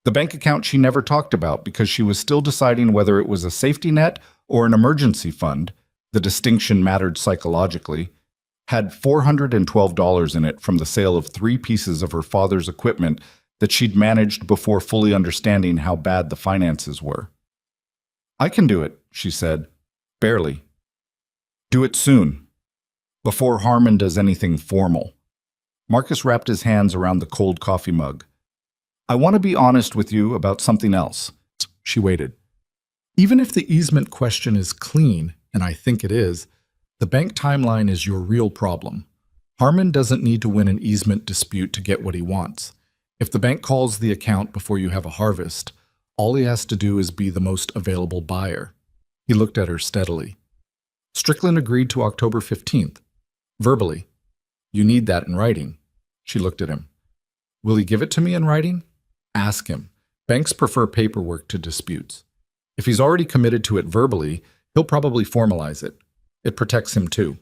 The bank account she never talked about because she was still deciding whether it was a safety net or an emergency fund. The distinction mattered psychologically. Had $412 in it from the sale of 3 pieces of her father's equipment that she'd managed before fully understanding how bad the finances were. "I can do it," she said. "Barely." "Do it soon, before Harmon does anything formal." Marcus wrapped his hands around the cold coffee mug. "I want to be honest with you about something else." She waited. "Even if the easement question is clean, and I think it is, the bank timeline is your real problem. Harmon doesn't need to win an easement dispute to get what he wants. If the bank calls the account before you have a harvest, all he has to do is be the most available buyer." He looked at her steadily. "Strickland agreed to October 15th. Verbally. You need that in writing." She looked at him. "Will he give it to me in writing?" "Ask him. Banks prefer paperwork to disputes. If he's already committed to it verbally, he'll probably formalize it. It protects him too."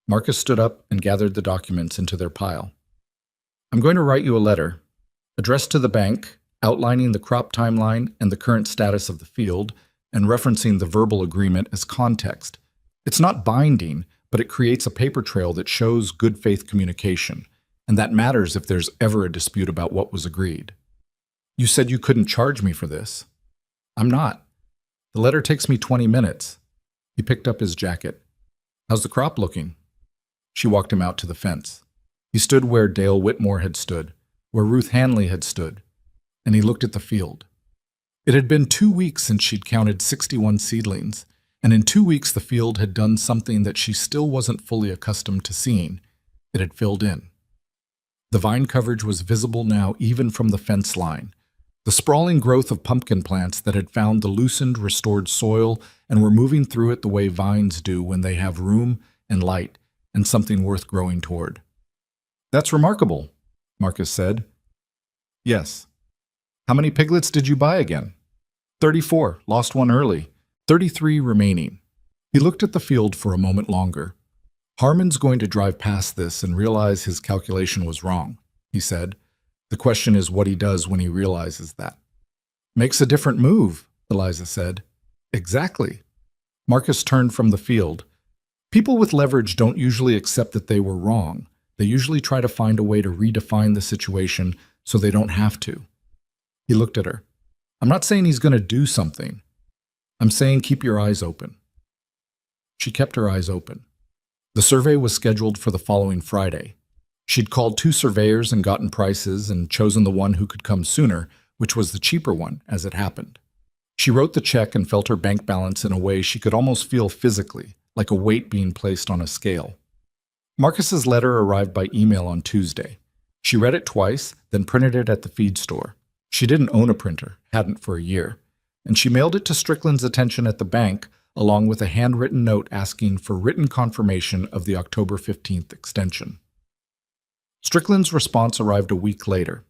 Marcus stood up and gathered the documents into their pile. "I'm going to write you a letter, addressed to the bank, outlining the crop timeline and the current status of the field, and referencing the verbal agreement as context. It's not binding, but it creates a paper trail that shows good faith communication, and that matters if there's ever a dispute about what was agreed." "You said you couldn't charge me for this." "I'm not. The letter takes me 20 minutes. He picked up his jacket. "How's the crop looking?" She walked him out to the fence. He stood where Dale Whitmore had stood, where Ruth Hanley had stood, and he looked at the field. It had been 2 weeks since she'd counted 61 seedlings, and in 2 weeks the field had done something that she still wasn't fully accustomed to seeing. It had filled in. The vine coverage was visible now even from the fence line. The sprawling growth of pumpkin plants that had found the loosened, restored soil and were moving through it the way vines do when they have room and light and something worth growing toward. "That's remarkable," Marcus said. "Yes." "How many piglets did you buy again?" 34, lost one early. 33 remaining." He looked at the field for a moment longer. "Harmon's going to drive past this and realize his calculation was wrong," he said. "The question is what he does when he realizes that." "Makes a different move," Eliza said. "Exactly." Marcus turned from the field. "People with leverage don't usually accept that they were wrong. They usually try to find a way to redefine the situation so they don't have to." He looked at her. "I'm not saying he's going to do something. I'm saying keep your eyes open." She kept her eyes open. The survey was scheduled for the following Friday. She'd called 2 surveyors and gotten prices and chosen the one who could come sooner, which was the cheaper one, as it happened. She wrote the check and felt her bank balance in a way she could almost feel physically, like a weight being placed on a scale. Marcus's letter arrived by email on Tuesday. She read it twice, then printed it at the feed store. She didn't own a printer, hadn't for a year, and she mailed it to Strickland's attention at the bank, along with a handwritten note asking for written confirmation of the October 15th extension. Strickland's response arrived a week later.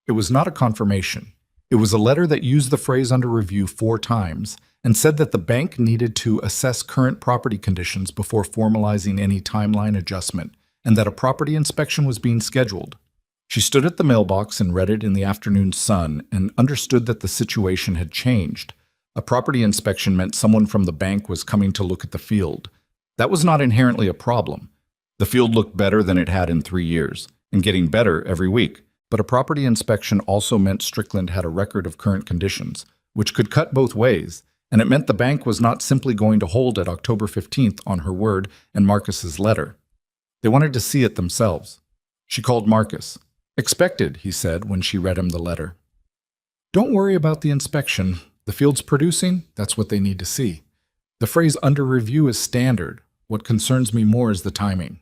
It was not a confirmation. It was a letter that used the phrase under review 4 times and said that the bank needed to assess current property conditions before formalizing any timeline adjustment, and that a property inspection was being scheduled. She stood at the mailbox and read it in the afternoon sun and understood that the situation had changed. A property inspection meant someone from the bank was coming to look at the field. That was not inherently a problem. The field looked better than it had in 3 years, and getting better every week. But a property inspection also meant Strickland had a record of current conditions, which could cut both ways, and it meant the bank was not simply going to hold at October 15th on her word and Marcus's letter. They wanted to see it themselves. She called Marcus. Expected, he said when she read him the letter. Don't worry about the inspection. The field's producing, that's what they need to see. The phrase under review is standard. What concerns me more is the timing.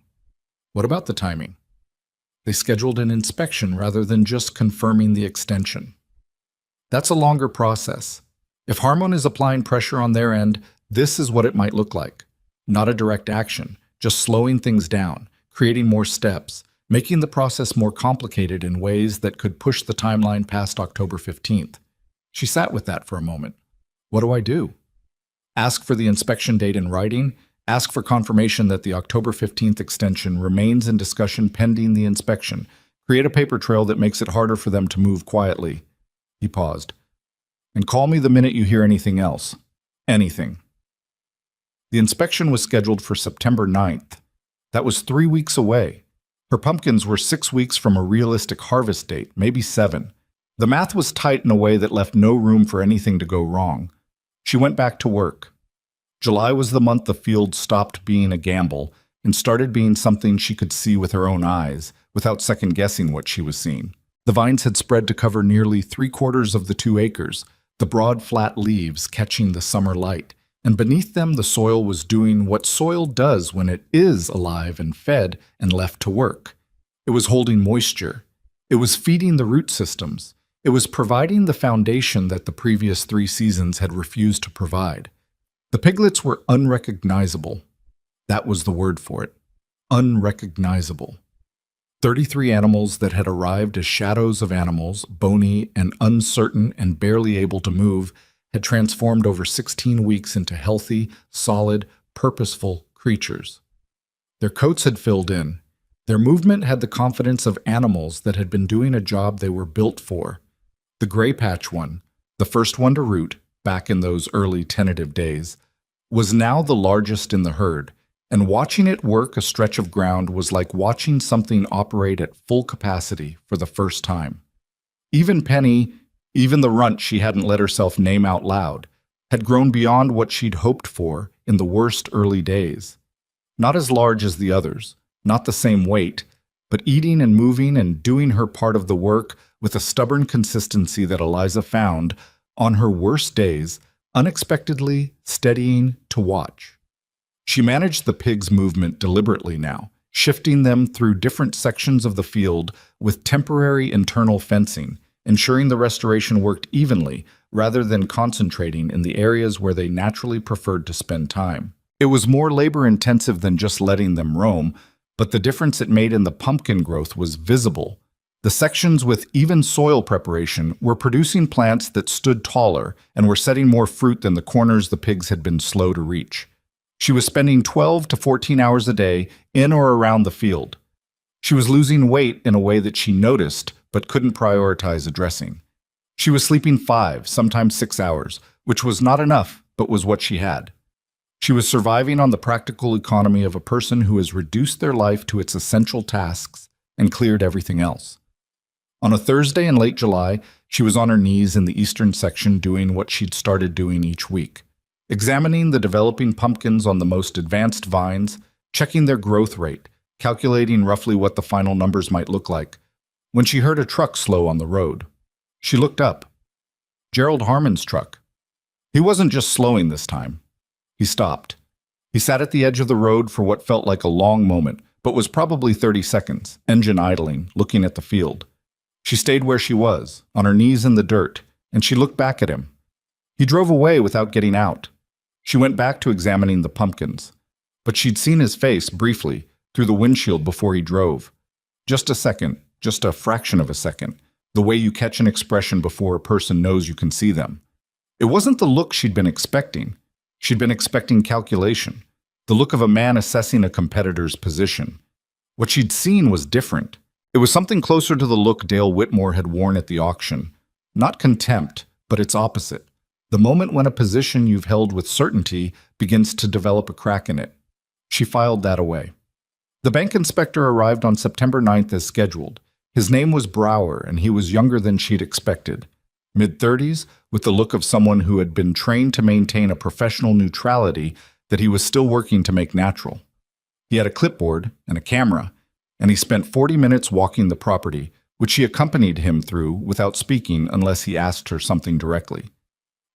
What about the timing? They scheduled an inspection rather than just confirming the extension. That's a longer process. If Harmon is applying pressure on their end, this is what it might look like. Not a direct action, just slowing things down, creating more steps, making the process more complicated in ways that could push the timeline past October 15th. She sat with that for a moment. What do I do? Ask for the inspection date in writing. Ask for confirmation that the October 15th extension remains in discussion pending the inspection. Create a paper trail that makes it harder for them to move quietly. He paused. And call me the minute you hear anything else. Anything. The inspection was scheduled for September 9th. That was 3 weeks away. Her pumpkins were 6 weeks from a realistic harvest date, maybe 7. The math was tight in a way that left no room for anything to go wrong. She went back to work. July was the month the field stopped being a gamble and started being something she could see with her own eyes, without second-guessing what she was seeing. The vines had spread to cover nearly 3/4 of the 2 acres, the broad flat leaves catching the summer light, and beneath them the soil was doing what soil does when it is alive and fed and left to work. It was holding moisture. It was feeding the root systems. It was providing the foundation that the previous 3 seasons had refused to provide. The piglets were unrecognizable. That was the word for it. Unrecognizable. 33 animals that had arrived as shadows of animals, bony and uncertain and barely able to move, had transformed over 16 weeks into healthy, solid, purposeful creatures. Their coats had filled in. Their movement had the confidence of animals that had been doing a job they were built for. The gray patch one, the first one to root, back in those early tentative days, was now the largest in the herd, and watching it work a stretch of ground was like watching something operate at full capacity for the first time. Even Penny, even the runt she hadn't let herself name out loud, had grown beyond what she'd hoped for in the worst early days. Not as large as the others, not the same weight, but eating and moving and doing her part of the work with a stubborn consistency that Eliza found, on her worst days, unexpectedly steadying to watch. She managed the pigs' movement deliberately now, shifting them through different sections of the field with temporary internal fencing, ensuring the restoration worked evenly rather than concentrating in the areas where they naturally preferred to spend time. It was more labor-intensive than just letting them roam, but the difference it made in the pumpkin growth was visible. The sections with even soil preparation were producing plants that stood taller and were setting more fruit than the corners the pigs had been slow to reach. She was spending 12 to 14 hours a day in or around the field. She was losing weight in a way that she noticed but couldn't prioritize addressing. She was sleeping 5, sometimes 6 hours, which was not enough, but was what she had. She was surviving on the practical economy of a person who has reduced their life to its essential tasks and cleared everything else. On a Thursday in late July, she was on her knees in the eastern section doing what she'd started doing each week, examining the developing pumpkins on the most advanced vines, checking their growth rate, calculating roughly what the final numbers might look like, when she heard a truck slow on the road. She looked up. Gerald Harmon's truck. He wasn't just slowing this time. He stopped. He sat at the edge of the road for what felt like a long moment, but was probably 30 seconds, engine idling, looking at the field. She stayed where she was, on her knees in the dirt, and she looked back at him. He drove away without getting out. She went back to examining the pumpkins, but she'd seen his face briefly through the windshield before he drove. Just a second, just a fraction of a second, the way you catch an expression before a person knows you can see them. It wasn't the look she'd been expecting. She'd been expecting calculation, the look of a man assessing a competitor's position. What she'd seen was different. It was something closer to the look Dale Whitmore had worn at the auction. Not contempt, but its opposite. The moment when a position you've held with certainty begins to develop a crack in it. She filed that away. The bank inspector arrived on September 9th as scheduled. His name was Brower, and he was younger than she'd expected. Mid-30s, with the look of someone who had been trained to maintain a professional neutrality that he was still working to make natural. He had a clipboard and a camera, and he spent 40 minutes walking the property, which she accompanied him through without speaking unless he asked her something directly.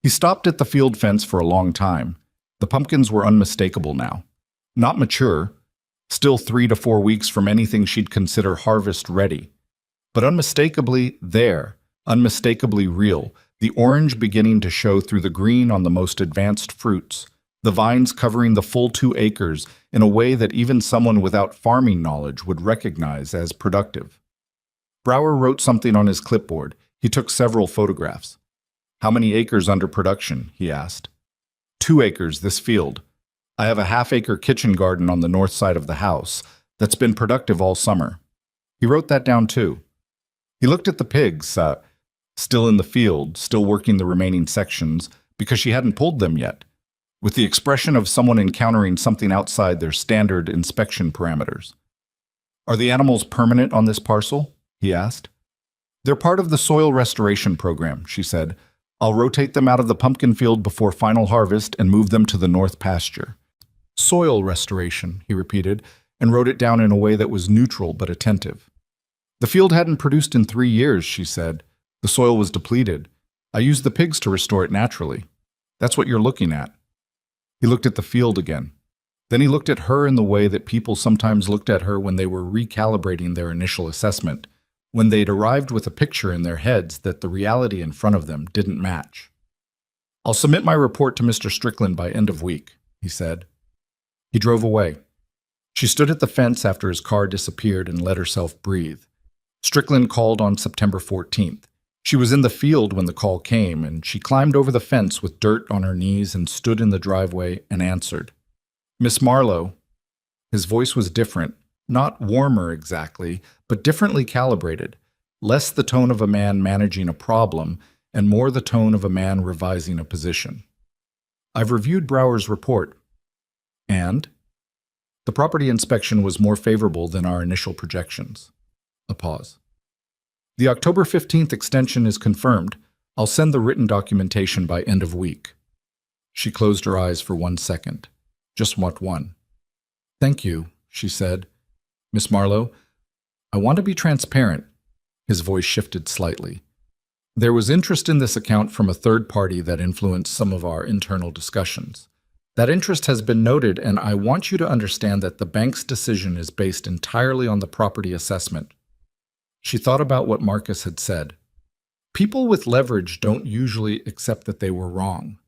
He stopped at the field fence for a long time. The pumpkins were unmistakable now. Not mature, still 3 to 4 weeks from anything she'd consider harvest ready, but unmistakably there, unmistakably real, the orange beginning to show through the green on the most advanced fruits, the vines covering the full 2 acres in a way that even someone without farming knowledge would recognize as productive. Brower wrote something on his clipboard. He took several photographs. "How many acres under production?" he asked. 2 acres, this field. I have a half-acre kitchen garden on the north side of the house that's been productive all summer." He wrote that down too. He looked at the pigs, still in the field, still working the remaining sections, because she hadn't pulled them yet, with the expression of someone encountering something outside their standard inspection parameters. "Are the animals permanent on this parcel?" he asked. "They're part of the soil restoration program," she said. "I'll rotate them out of the pumpkin field before final harvest and move them to the north pasture." "Soil restoration," he repeated, and wrote it down in a way that was neutral but attentive. "The field hadn't produced in 3 years," she said. "The soil was depleted. I used the pigs to restore it naturally. That's what you're looking at." He looked at the field again. Then he looked at her in the way that people sometimes looked at her when they were recalibrating their initial assessment, when they'd arrived with a picture in their heads that the reality in front of them didn't match. "I'll submit my report to Mr. Strickland by end of week," he said. He drove away. She stood at the fence after his car disappeared and let herself breathe. Strickland called on September 14th. She was in the field when the call came, and she climbed over the fence with dirt on her knees and stood in the driveway and answered. "Miss Marlowe." His voice was different, not warmer exactly, but differently calibrated, less the tone of a man managing a problem and more the tone of a man revising a position. "I've reviewed Brower's report. And?" "The property inspection was more favorable than our initial projections." A pause. "The October 15th extension is confirmed. I'll send the written documentation by end of week." She closed her eyes for 1 second. Just what one? "Thank you," she said. "Miss Marlowe, I want to be transparent." His voice shifted slightly. "There was interest in this account from a third party that influenced some of our internal discussions. That interest has been noted, and I want you to understand that the bank's decision is based entirely on the property assessment." She thought about what Marcus had said. "People with leverage don't usually accept that they were wrong."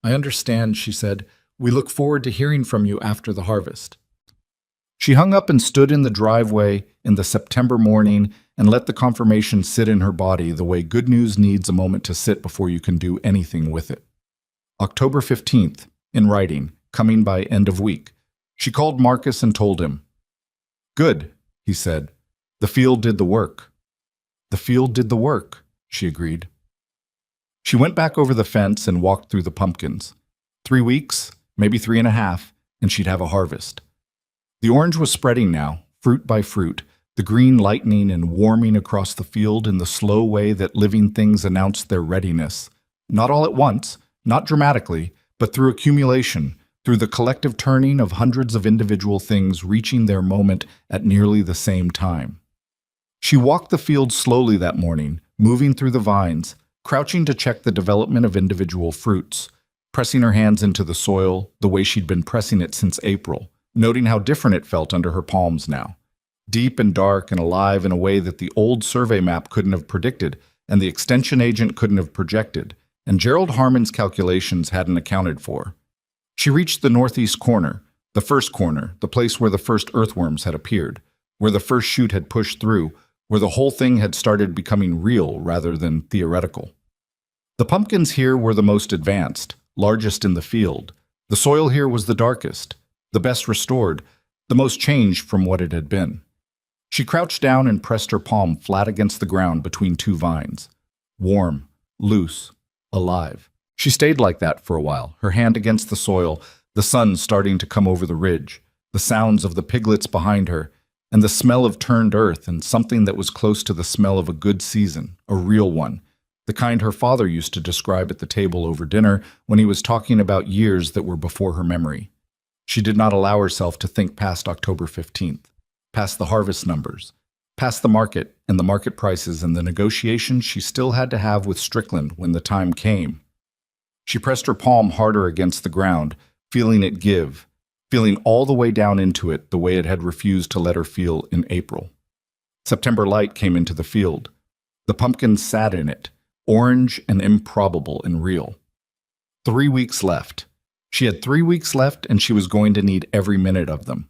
"I understand," she said. "We look forward to hearing from you after the harvest." She hung up and stood in the driveway in the September morning and let the confirmation sit in her body the way good news needs a moment to sit before you can do anything with it. October 15th, in writing, coming by end of week. She called Marcus and told him. "Good," he said. "The field did the work." "The field did the work," she agreed. She went back over the fence and walked through the pumpkins. 3 weeks, maybe 3.5, and she'd have a harvest. The orange was spreading now, fruit by fruit, the green lightening and warming across the field in the slow way that living things announced their readiness. Not all at once, not dramatically, but through accumulation, through the collective turning of hundreds of individual things reaching their moment at nearly the same time. She walked the field slowly that morning, moving through the vines, crouching to check the development of individual fruits, pressing her hands into the soil the way she'd been pressing it since April, noting how different it felt under her palms now. Deep and dark and alive in a way that the old survey map couldn't have predicted, and the extension agent couldn't have projected, and Gerald Harmon's calculations hadn't accounted for. She reached the northeast corner, the first corner, the place where the first earthworms had appeared, where the first shoot had pushed through, where the whole thing had started becoming real rather than theoretical. The pumpkins here were the most advanced, largest in the field. The soil here was the darkest, the best restored, the most changed from what it had been. She crouched down and pressed her palm flat against the ground between two vines. Warm, loose, alive. She stayed like that for a while, her hand against the soil, the sun starting to come over the ridge, the sounds of the piglets behind her, and the smell of turned earth and something that was close to the smell of a good season, a real one, the kind her father used to describe at the table over dinner when he was talking about years that were before her memory. She did not allow herself to think past October 15th, past the harvest numbers, past the market and the market prices and the negotiations she still had to have with Strickland when the time came. She pressed her palm harder against the ground, feeling it give, feeling all the way down into it the way it had refused to let her feel in April. September light came into the field. The pumpkins sat in it, orange and improbable and real. 3 weeks left. She had 3 weeks left, and she was going to need every minute of them.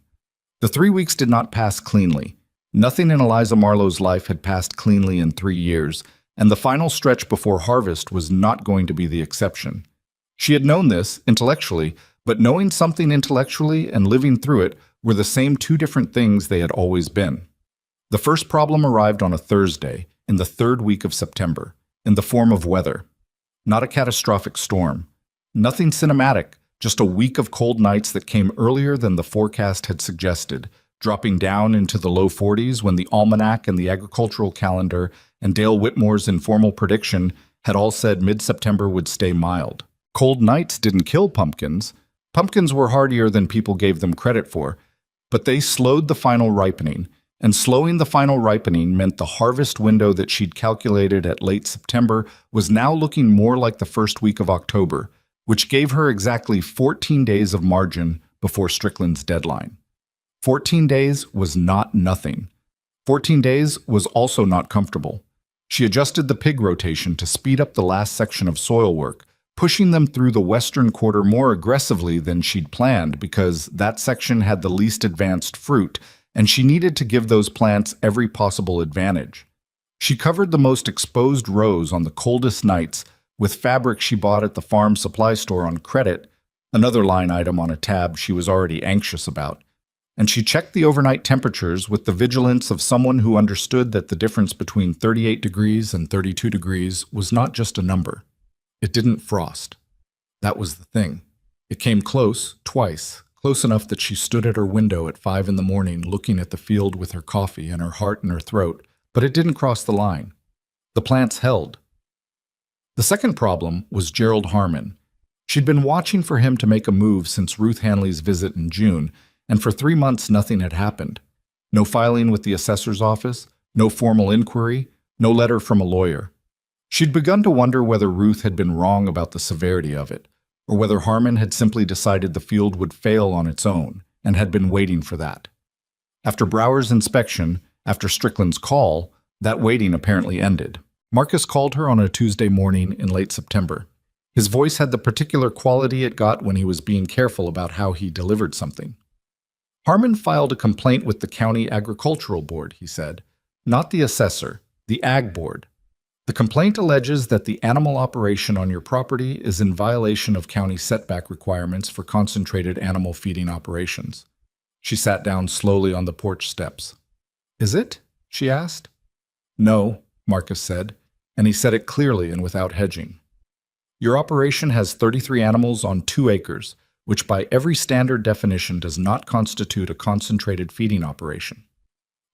The 3 weeks did not pass cleanly. Nothing in Eliza Marlowe's life had passed cleanly in 3 years, and the final stretch before harvest was not going to be the exception. She had known this intellectually, but knowing something intellectually and living through it were the same two different things they had always been. The first problem arrived on a Thursday, in the 3rd week of September, in the form of weather. Not a catastrophic storm. Nothing cinematic, just a week of cold nights that came earlier than the forecast had suggested, dropping down into the low 40s when the almanac and the agricultural calendar and Dale Whitmore's informal prediction had all said mid-September would stay mild. Cold nights didn't kill pumpkins. Pumpkins were hardier than people gave them credit for, but they slowed the final ripening, and slowing the final ripening meant the harvest window that she'd calculated at late September was now looking more like the first week of October, which gave her exactly 14 days of margin before Strickland's deadline. 14 days was not nothing. 14 days was also not comfortable. She adjusted the pig rotation to speed up the last section of soil work, pushing them through the western quarter more aggressively than she'd planned because that section had the least advanced fruit, and she needed to give those plants every possible advantage. She covered the most exposed rows on the coldest nights with fabric she bought at the farm supply store on credit, another line item on a tab she was already anxious about. And she checked the overnight temperatures with the vigilance of someone who understood that the difference between 38 degrees and 32 degrees was not just a number. It didn't frost. That was the thing. It came close, twice, close enough that she stood at her window at 5 in the morning looking at the field with her coffee and her heart in her throat, but it didn't cross the line. The plants held. The second problem was Gerald Harmon. She'd been watching for him to make a move since Ruth Hanley's visit in June, and for 3 months nothing had happened. No filing with the assessor's office, no formal inquiry, no letter from a lawyer. She'd begun to wonder whether Ruth had been wrong about the severity of it, or whether Harmon had simply decided the field would fail on its own, and had been waiting for that. After Brower's inspection, after Strickland's call, that waiting apparently ended. Marcus called her on a Tuesday morning in late September. His voice had the particular quality it got when he was being careful about how he delivered something. Harmon filed a complaint with the County Agricultural Board, he said, not the assessor, the Ag Board. The complaint alleges that the animal operation on your property is in violation of county setback requirements for concentrated animal feeding operations. She sat down slowly on the porch steps. Is it? She asked. No, Marcus said, and he said it clearly and without hedging. Your operation has 33 animals on 2 acres, which by every standard definition does not constitute a concentrated feeding operation.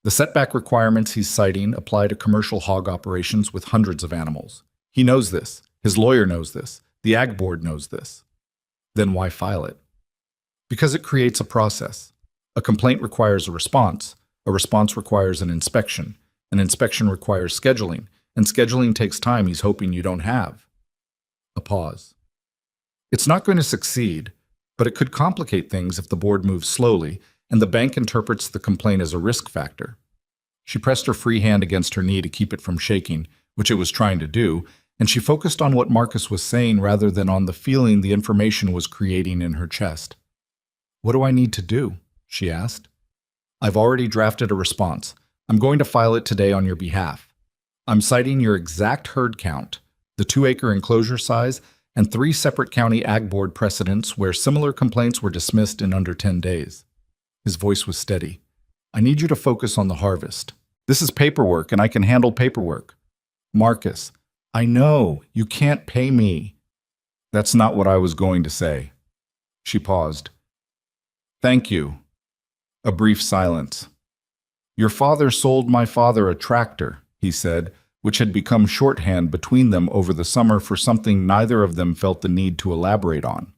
The setback requirements he's citing apply to commercial hog operations with hundreds of animals. He knows this. His lawyer knows this. The Ag Board knows this. Then why file it? Because it creates a process. A complaint requires a response requires an inspection requires scheduling, and scheduling takes time he's hoping you don't have. A pause. It's not going to succeed, but it could complicate things if the board moves slowly and the bank interprets the complaint as a risk factor. She pressed her free hand against her knee to keep it from shaking, which it was trying to do, and she focused on what Marcus was saying rather than on the feeling the information was creating in her chest. What do I need to do? She asked. I've already drafted a response. I'm going to file it today on your behalf. I'm citing your exact herd count, the 2-acre enclosure size, and 3 separate county ag board precedents where similar complaints were dismissed in under 10 days. His voice was steady. I need you to focus on the harvest. This is paperwork, and I can handle paperwork. Marcus, I know, you can't pay me. That's not what I was going to say. She paused. Thank you. A brief silence. Your father sold my father a tractor, he said, which had become shorthand between them over the summer for something neither of them felt the need to elaborate on.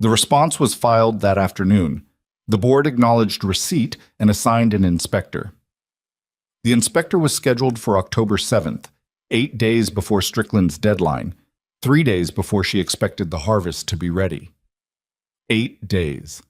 The response was filed that afternoon. The board acknowledged receipt and assigned an inspector. The inspector was scheduled for October 7th, 8 days before Strickland's deadline, 3 days before she expected the harvest to be ready. 8 days.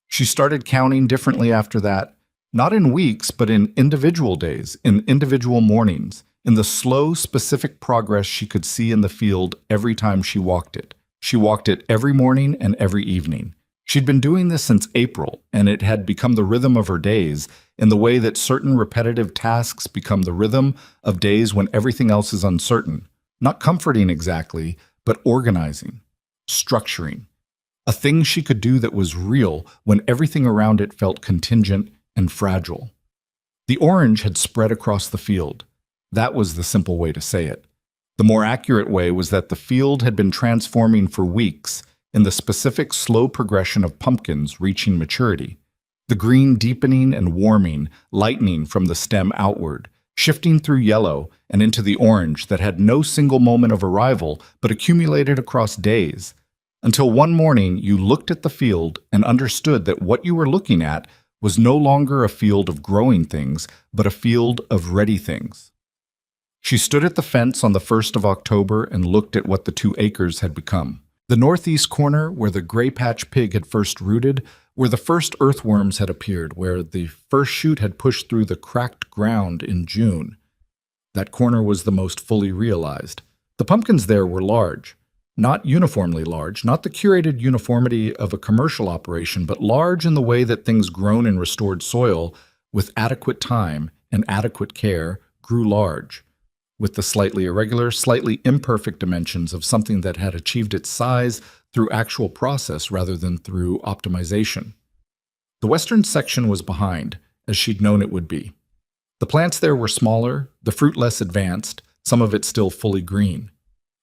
She started counting differently after that, not in weeks, but in individual days, in individual mornings, in the slow, specific progress she could see in the field every time she walked it. She walked it every morning and every evening. She'd been doing this since April, and it had become the rhythm of her days, in the way that certain repetitive tasks become the rhythm of days when everything else is uncertain. Not comforting exactly, but organizing, structuring. A thing she could do that was real when everything around it felt contingent and fragile. The orange had spread across the field. That was the simple way to say it. The more accurate way was that the field had been transforming for weeks in the specific slow progression of pumpkins reaching maturity. The green deepening and warming, lightening from the stem outward, shifting through yellow and into the orange that had no single moment of arrival but accumulated across days, until one morning you looked at the field and understood that what you were looking at was no longer a field of growing things, but a field of ready things. She stood at the fence on the 1st of October and looked at what the 2 acres had become. The northeast corner, where the gray patch pig had first rooted, where the first earthworms had appeared, where the first shoot had pushed through the cracked ground in June. That corner was the most fully realized. The pumpkins there were large. Not uniformly large, not the curated uniformity of a commercial operation, but large in the way that things grown in restored soil, with adequate time and adequate care, grew large, with the slightly irregular, slightly imperfect dimensions of something that had achieved its size through actual process rather than through optimization. The western section was behind, as she'd known it would be. The plants there were smaller, the fruit less advanced, some of it still fully green.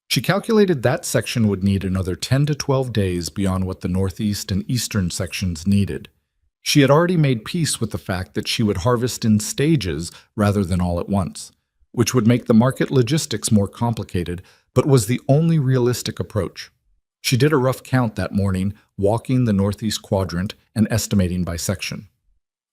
She calculated that section would need another 10 to 12 days beyond what the northeast and eastern sections needed. She had already made peace with the fact that she would harvest in stages rather than all at once, which would make the market logistics more complicated, but was the only realistic approach. She did a rough count that morning, walking the northeast quadrant and estimating by section.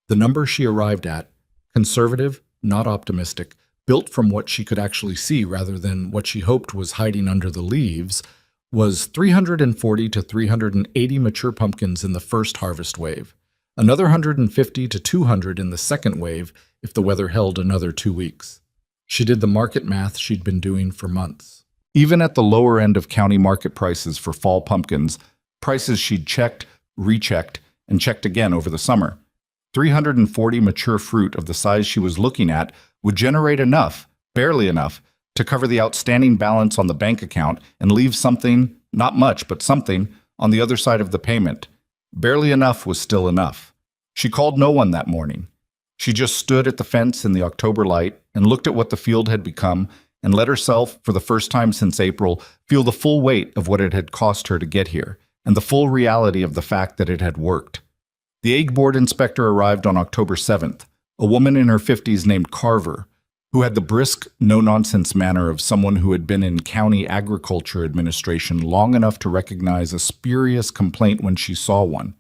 The number she arrived at, conservative, not optimistic, built from what she could actually see rather than what she hoped was hiding under the leaves, was 340 to 380 mature pumpkins in the first harvest wave, another 150 to 200 in the second wave if the weather held another 2 weeks. She did the market math she'd been doing for months. Even at the lower end of county market prices for fall pumpkins, prices she'd checked, rechecked, and checked again over the summer, 340 mature fruit of the size she was looking at would generate enough, barely enough, to cover the outstanding balance on the bank account and leave something, not much, but something, on the other side of the payment. Barely enough was still enough. She called no one that morning. She just stood at the fence in the October light and looked at what the field had become and let herself, for the first time since April, feel the full weight of what it had cost her to get here and the full reality of the fact that it had worked. The egg board inspector arrived on October 7th, a woman in her 50s named Carver, who had the brisk, no-nonsense manner of someone who had been in county agriculture administration long enough to recognize a spurious complaint when she saw one.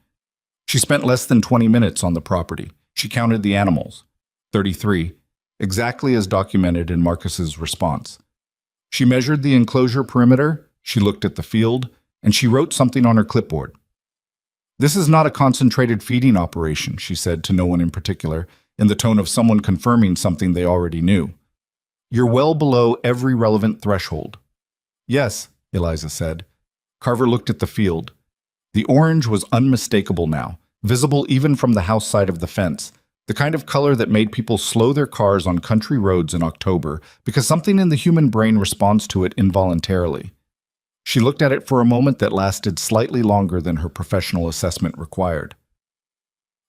She spent less than 20 minutes on the property. She counted the animals, 33, exactly as documented in Marcus's response. She measured the enclosure perimeter, she looked at the field, and she wrote something on her clipboard. "This is not a concentrated feeding operation," she said to no one in particular, in the tone of someone confirming something they already knew. "You're well below every relevant threshold." "Yes," Eliza said. Carver looked at the field. The orange was unmistakable now, visible even from the house side of the fence, the kind of color that made people slow their cars on country roads in October because something in the human brain responds to it involuntarily. She looked at it for a moment that lasted slightly longer than her professional assessment required.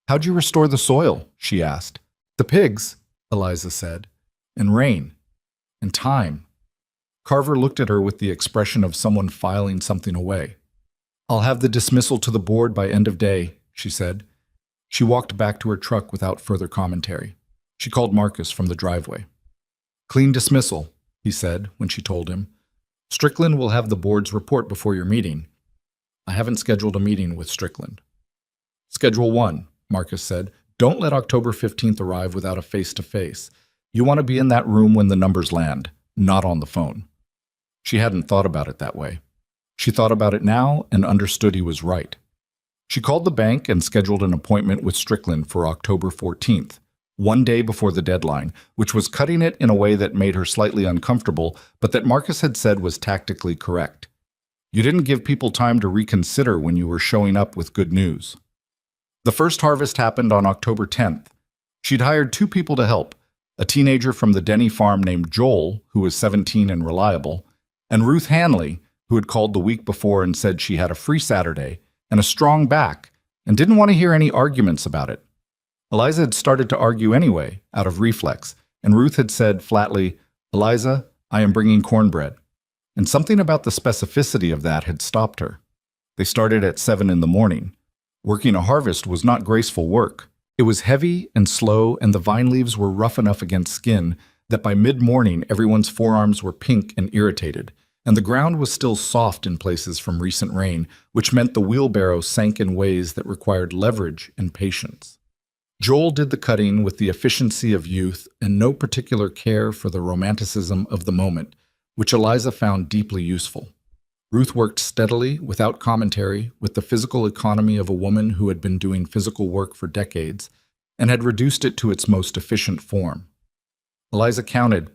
"How'd you restore the soil?" she asked. "The pigs," Eliza said, "and rain, and time." Carver looked at her with the expression of someone filing something away. "I'll have the dismissal to the board by end of day," she said. She walked back to her truck without further commentary. She called Marcus from the driveway. "Clean dismissal," he said when she told him. "Strickland will have the board's report before your meeting." "I haven't scheduled a meeting with Strickland." "Schedule one," Marcus said. "Don't let October 15th arrive without a face-to-face. You want to be in that room when the numbers land, not on the phone. She hadn't thought about it that way. She thought about it now and understood he was right. She called the bank and scheduled an appointment with Strickland for October 14th, one day before the deadline, which was cutting it in a way that made her slightly uncomfortable, but that Marcus had said was tactically correct. You didn't give people time to reconsider when you were showing up with good news. The first harvest happened on October 10th. She'd hired 2 people to help, a teenager from the Denny farm named Joel, who was 17 and reliable, and Ruth Hanley, who had called the week before and said she had a free Saturday and a strong back and didn't want to hear any arguments about it. Eliza had started to argue anyway, out of reflex, and Ruth had said flatly, "Eliza, I am bringing cornbread." And something about the specificity of that had stopped her. They started at 7 in the morning. Working a harvest was not graceful work. It was heavy and slow, and the vine leaves were rough enough against skin that by mid-morning everyone's forearms were pink and irritated, and the ground was still soft in places from recent rain, which meant the wheelbarrow sank in ways that required leverage and patience. Joel did the cutting with the efficiency of youth and no particular care for the romanticism of the moment, which Eliza found deeply useful. Ruth worked steadily, without commentary, with the physical economy of a woman who had been doing physical work for decades and had reduced it to its most efficient form. Eliza counted.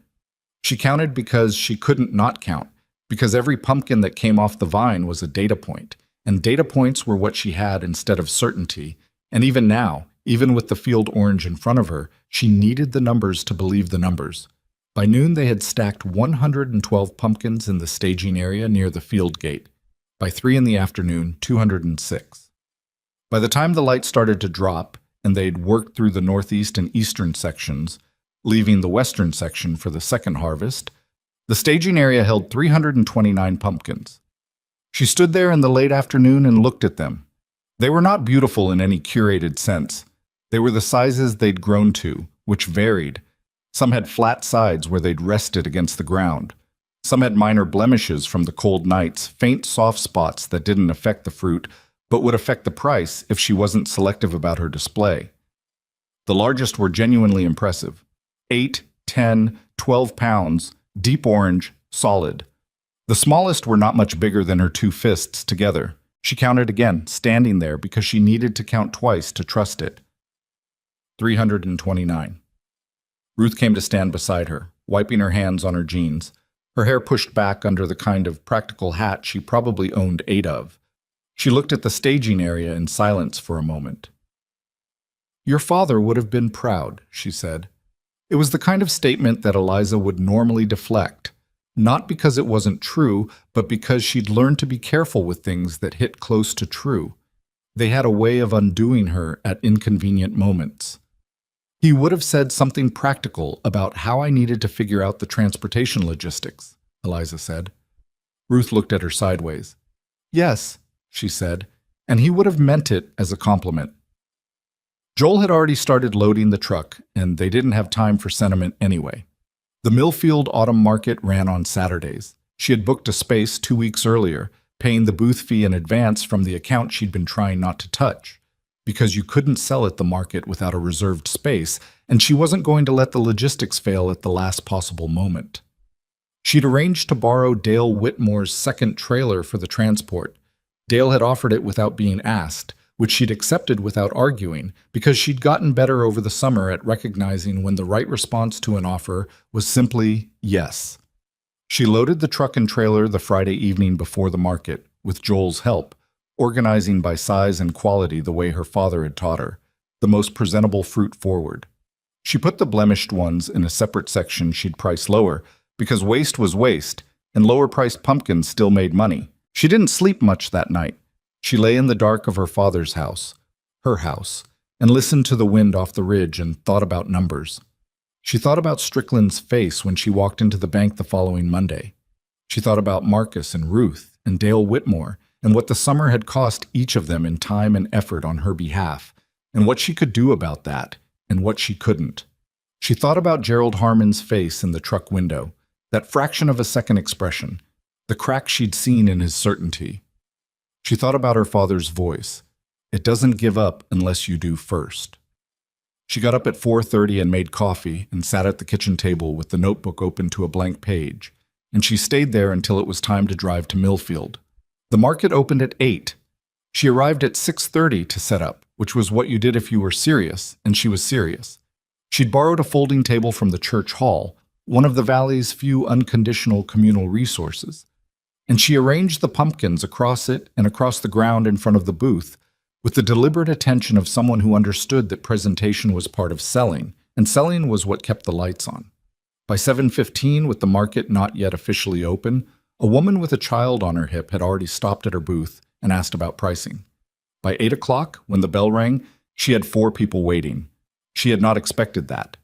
She counted because she couldn't not count, because every pumpkin that came off the vine was a data point, and data points were what she had instead of certainty, and even now, even with the field orange in front of her, she needed the numbers to believe the numbers. By noon, they had stacked 112 pumpkins in the staging area near the field gate. By 3 in the afternoon, 206. By the time the light started to drop, and they'd worked through the northeast and eastern sections, leaving the western section for the second harvest, the staging area held 329 pumpkins. She stood there in the late afternoon and looked at them. They were not beautiful in any curated sense. They were the sizes they'd grown to, which varied. Some had flat sides where they'd rested against the ground. Some had minor blemishes from the cold nights, faint soft spots that didn't affect the fruit, but would affect the price if she wasn't selective about her display. The largest were genuinely impressive. 8, 10, 12 pounds, deep orange, solid. The smallest were not much bigger than her 2 fists together. She counted again, standing there because she needed to count twice to trust it. 329. Ruth came to stand beside her, wiping her hands on her jeans, her hair pushed back under the kind of practical hat she probably owned 8 of. She looked at the staging area in silence for a moment. "Your father would have been proud," she said. It was the kind of statement that Eliza would normally deflect, not because it wasn't true, but because she'd learned to be careful with things that hit close to true. They had a way of undoing her at inconvenient moments. "He would have said something practical about how I needed to figure out the transportation logistics," Eliza said. Ruth looked at her sideways. "Yes," she said, and he would have meant it as a compliment. Joel had already started loading the truck, and they didn't have time for sentiment anyway. The Millfield Autumn Market ran on Saturdays. She had booked a space 2 weeks earlier, paying the booth fee in advance from the account she'd been trying not to touch, because you couldn't sell at the market without a reserved space, and she wasn't going to let the logistics fail at the last possible moment. She'd arranged to borrow Dale Whitmore's second trailer for the transport. Dale had offered it without being asked, which she'd accepted without arguing, because she'd gotten better over the summer at recognizing when the right response to an offer was simply yes. She loaded the truck and trailer the Friday evening before the market, with Joel's help, organizing by size and quality the way her father had taught her, the most presentable fruit forward. She put the blemished ones in a separate section she'd price lower, because waste was waste, and lower-priced pumpkins still made money. She didn't sleep much that night. She lay in the dark of her father's house, her house, and listened to the wind off the ridge and thought about numbers. She thought about Strickland's face when she walked into the bank the following Monday. She thought about Marcus and Ruth and Dale Whitmore, and what the summer had cost each of them in time and effort on her behalf, and what she could do about that, and what she couldn't. She thought about Gerald Harmon's face in the truck window, that fraction of a second expression, the crack she'd seen in his certainty. She thought about her father's voice. "It doesn't give up unless you do first." She got up at 4:30 and made coffee and sat at the kitchen table with the notebook open to a blank page, and she stayed there until it was time to drive to Millfield. The market opened at 8. She arrived at 6:30 to set up, which was what you did if you were serious, and she was serious. She'd borrowed a folding table from the church hall, one of the valley's few unconditional communal resources, and she arranged the pumpkins across it and across the ground in front of the booth with the deliberate attention of someone who understood that presentation was part of selling, and selling was what kept the lights on. By 7:15, with the market not yet officially open, a woman with a child on her hip had already stopped at her booth and asked about pricing. By 8 o'clock, when the bell rang, she had 4 people waiting. She had not expected that.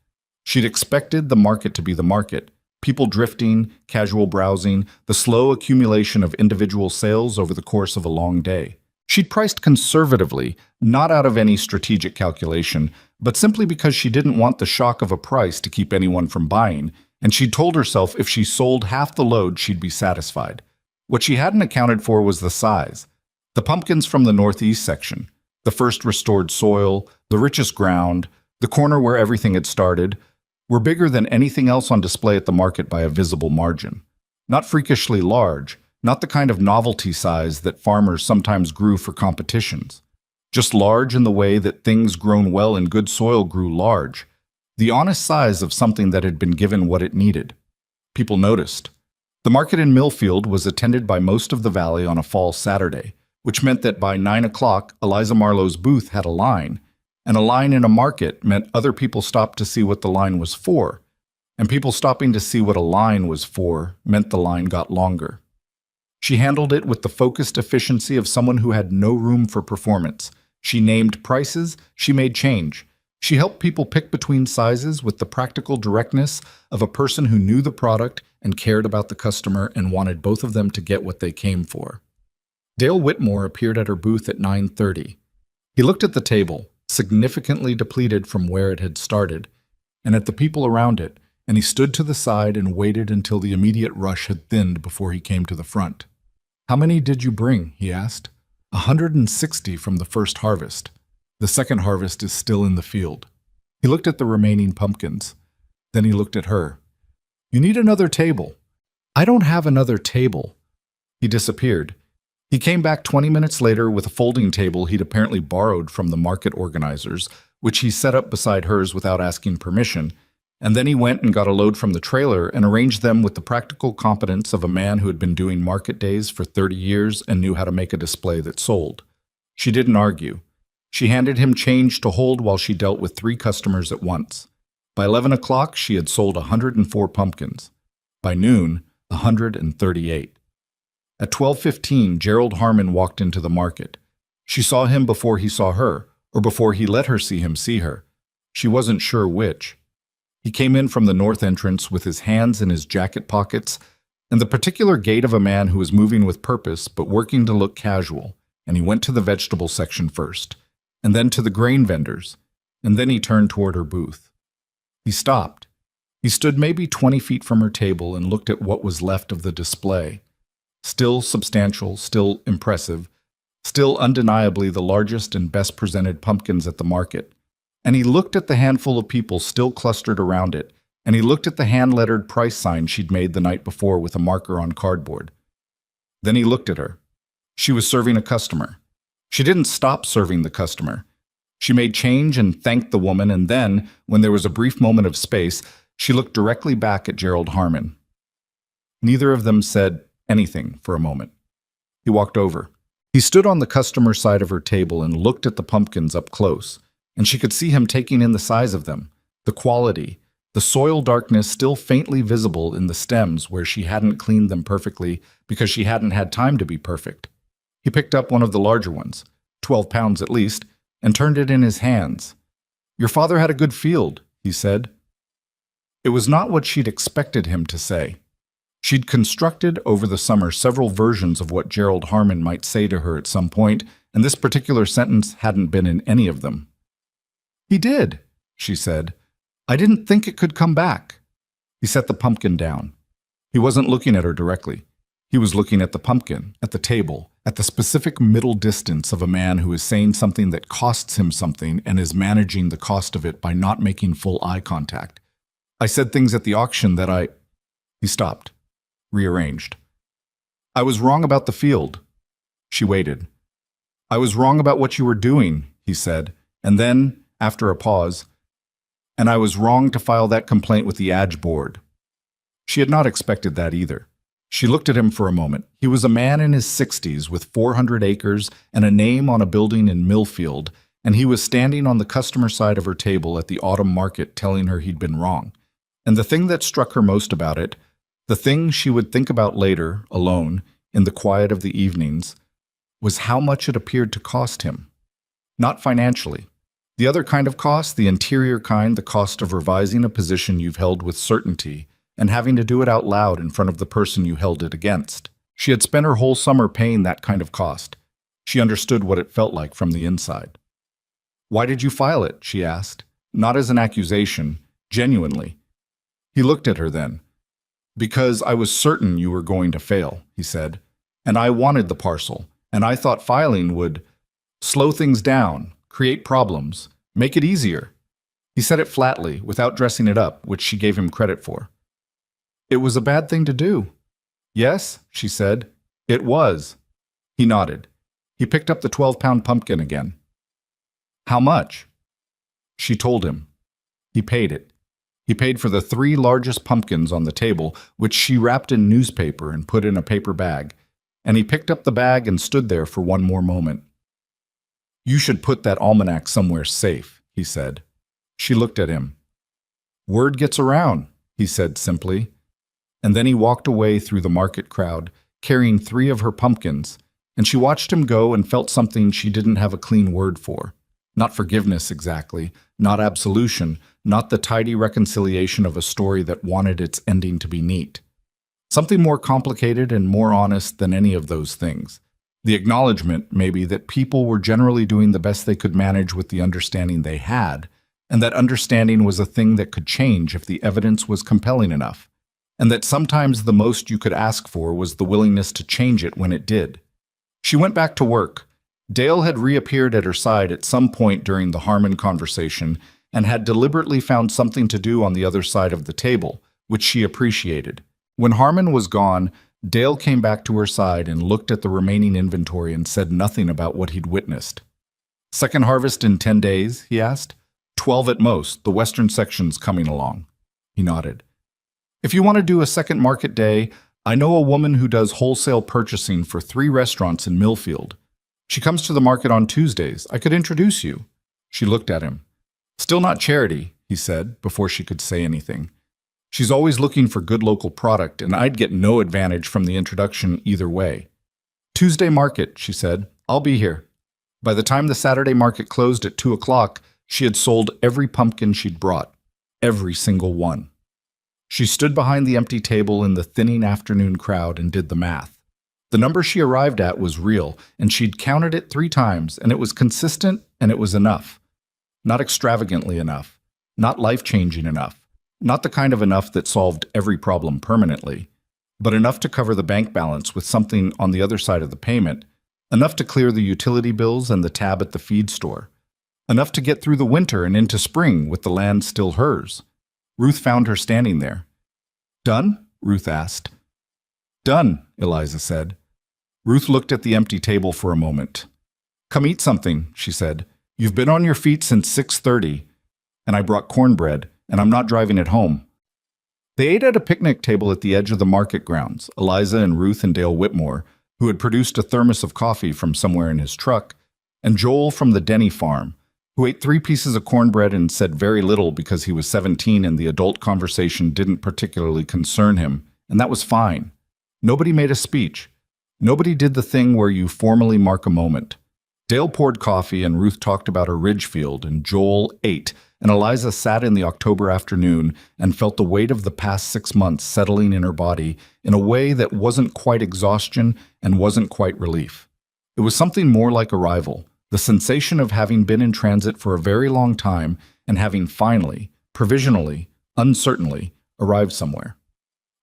She'd expected the market to be the market, people drifting, casual browsing, the slow accumulation of individual sales over the course of a long day. She'd priced conservatively, not out of any strategic calculation, but simply because she didn't want the shock of a price to keep anyone from buying, and she'd told herself if she sold half the load, she'd be satisfied. What she hadn't accounted for was the size. The pumpkins from the northeast section, the first restored soil, the richest ground, the corner where everything had started, were bigger than anything else on display at the market by a visible margin. Not freakishly large, not the kind of novelty size that farmers sometimes grew for competitions. Just large in the way that things grown well in good soil grew large. The honest size of something that had been given what it needed. People noticed. The market in Millfield was attended by most of the valley on a fall Saturday, which meant that by 9 o'clock, Eliza Marlowe's booth had a line, and a line in a market meant other people stopped to see what the line was for, and people stopping to see what a line was for meant the line got longer. She handled it with the focused efficiency of someone who had no room for performance. She named prices, she made change. She helped people pick between sizes with the practical directness of a person who knew the product and cared about the customer and wanted both of them to get what they came for. Dale Whitmore appeared at her booth at 9:30. He looked at the table, significantly depleted from where it had started, and at the people around it, and he stood to the side and waited until the immediate rush had thinned before he came to the front. "How many did you bring?" he asked. 160 from the first harvest. The second harvest is still in the field." He looked at the remaining pumpkins. Then he looked at her. "You need another table." "I don't have another table." He disappeared. He came back 20 minutes later with a folding table he'd apparently borrowed from the market organizers, which he set up beside hers without asking permission, and then he went and got a load from the trailer and arranged them with the practical competence of a man who had been doing market days for 30 years and knew how to make a display that sold. She didn't argue. She handed him change to hold while she dealt with 3 customers at once. By 11 o'clock, she had sold 104 pumpkins. By noon, 138. At 12:15, Gerald Harmon walked into the market. She saw him before he saw her, or before he let her see her. She wasn't sure which. He came in from the north entrance with his hands in his jacket pockets and the particular gait of a man who was moving with purpose but working to look casual, and he went to the vegetable section first, and then to the grain vendors, and then he turned toward her booth. He stopped. He stood maybe 20 feet from her table and looked at what was left of the display. Still substantial, still impressive, still undeniably the largest and best presented pumpkins at the market. And he looked at the handful of people still clustered around it, and he looked at the hand-lettered price sign she'd made the night before with a marker on cardboard. Then he looked at her. She was serving a customer. She didn't stop serving the customer. She made change and thanked the woman, and then, when there was a brief moment of space, she looked directly back at Gerald Harmon. Neither of them said anything for a moment. He walked over. He stood on the customer side of her table and looked at the pumpkins up close, and she could see him taking in the size of them, the quality, the soil darkness still faintly visible in the stems where she hadn't cleaned them perfectly because she hadn't had time to be perfect. He picked up one of the larger ones, 12 pounds at least, and turned it in his hands. "Your father had a good field," he said. It was not what she'd expected him to say. She'd constructed over the summer several versions of what Gerald Harmon might say to her at some point, and this particular sentence hadn't been in any of them. "He did," she said. "I didn't think it could come back." He set the pumpkin down. He wasn't looking at her directly. He was looking at the pumpkin, at the table, at the specific middle distance of a man who is saying something that costs him something and is managing the cost of it by not making full eye contact. I said things at the auction that He stopped, rearranged. I was wrong about the field. She waited. I was wrong about what you were doing, he said, and then, after a pause, and I was wrong to file that complaint with the Adge board. She had not expected that either. She looked at him for a moment. He was a man in his 60s with 400 acres and a name on a building in Millfield, and he was standing on the customer side of her table at the autumn market telling her he'd been wrong. And the thing that struck her most about it, the thing she would think about later, alone, in the quiet of the evenings, was how much it appeared to cost him. Not financially. The other kind of cost, the interior kind, the cost of revising a position you've held with certainty, and having to do it out loud in front of the person you held it against. She had spent her whole summer paying that kind of cost. She understood what it felt like from the inside. Why did you file it? She asked, not as an accusation, genuinely. He looked at her then. Because I was certain you were going to fail, he said, and I wanted the parcel, and I thought filing would slow things down, create problems, make it easier. He said it flatly, without dressing it up, which she gave him credit for. It was a bad thing to do. Yes, she said. It was. He nodded. He picked up the 12-pound pumpkin again. How much? She told him. He paid it. He paid for the 3 largest pumpkins on the table, which she wrapped in newspaper and put in a paper bag, and he picked up the bag and stood there for one more moment. You should put that almanac somewhere safe, he said. She looked at him. Word gets around, he said simply. And then he walked away through the market crowd, carrying 3 of her pumpkins, and she watched him go and felt something she didn't have a clean word for. Not forgiveness exactly, not absolution, not the tidy reconciliation of a story that wanted its ending to be neat. Something more complicated and more honest than any of those things. The acknowledgement, maybe, that people were generally doing the best they could manage with the understanding they had, and that understanding was a thing that could change if the evidence was compelling enough, and that sometimes the most you could ask for was the willingness to change it when it did. She went back to work. Dale had reappeared at her side at some point during the Harmon conversation and had deliberately found something to do on the other side of the table, which she appreciated. When Harmon was gone, Dale came back to her side and looked at the remaining inventory and said nothing about what he'd witnessed. Second harvest in 10 days, he asked. 12 at most, the western section's coming along. He nodded. If you want to do a second market day, I know a woman who does wholesale purchasing for 3 restaurants in Millfield. She comes to the market on Tuesdays. I could introduce you. She looked at him. Still not charity, he said, before she could say anything. She's always looking for good local product, and I'd get no advantage from the introduction either way. Tuesday market, she said. I'll be here. By the time the Saturday market closed at 2 o'clock, she had sold every pumpkin she'd brought. Every single one. She stood behind the empty table in the thinning afternoon crowd and did the math. The number she arrived at was real, and she'd counted it 3 times, and it was consistent, and it was enough. Not extravagantly enough. Not life-changing enough. Not the kind of enough that solved every problem permanently, but enough to cover the bank balance with something on the other side of the payment, enough to clear the utility bills and the tab at the feed store, enough to get through the winter and into spring with the land still hers. Ruth found her standing there. Done? Ruth asked. Done, Eliza said. Ruth looked at the empty table for a moment. Come eat something, she said. You've been on your feet since 6:30, and I brought cornbread, and I'm not driving it home. They ate at a picnic table at the edge of the market grounds, Eliza and Ruth and Dale Whitmore, who had produced a thermos of coffee from somewhere in his truck, and Joel from the Denny farm, who ate 3 pieces of cornbread and said very little because he was 17 and the adult conversation didn't particularly concern him, and that was fine. Nobody made a speech. Nobody did the thing where you formally mark a moment. Dale poured coffee and Ruth talked about her ridge field, and Joel ate, and Eliza sat in the October afternoon and felt the weight of the past 6 months settling in her body in a way that wasn't quite exhaustion and wasn't quite relief. It was something more like arrival, the sensation of having been in transit for a very long time and having finally, provisionally, uncertainly, arrived somewhere.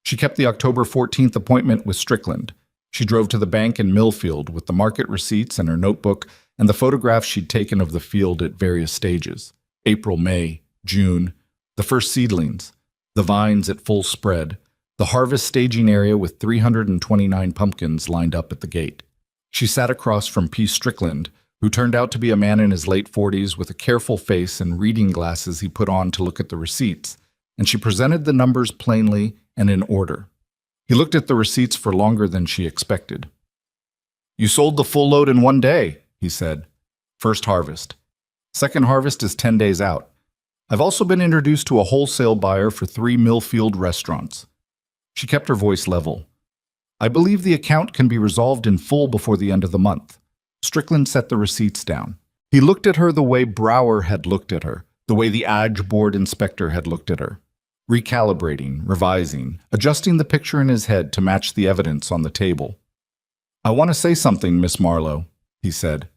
She kept the October 14th appointment with Strickland. She drove to the bank in Millfield with the market receipts and her notebook and the photographs she'd taken of the field at various stages. April, May, June, the first seedlings, the vines at full spread, the harvest staging area with 329 pumpkins lined up at the gate. She sat across from P. Strickland, who turned out to be a man in his late 40s with a careful face and reading glasses he put on to look at the receipts, and she presented the numbers plainly and in order. He looked at the receipts for longer than she expected. "You sold the full load in 1 day," he said. "First harvest. Second harvest is 10 days out. I've also been introduced to a wholesale buyer for 3 Millfield restaurants." She kept her voice level. "I believe the account can be resolved in full before the end of the month." Strickland set the receipts down. He looked at her the way Brower had looked at her, the way the Ag Board inspector had looked at her. Recalibrating, revising, adjusting the picture in his head to match the evidence on the table. "I want to say something, Miss Marlowe," he said.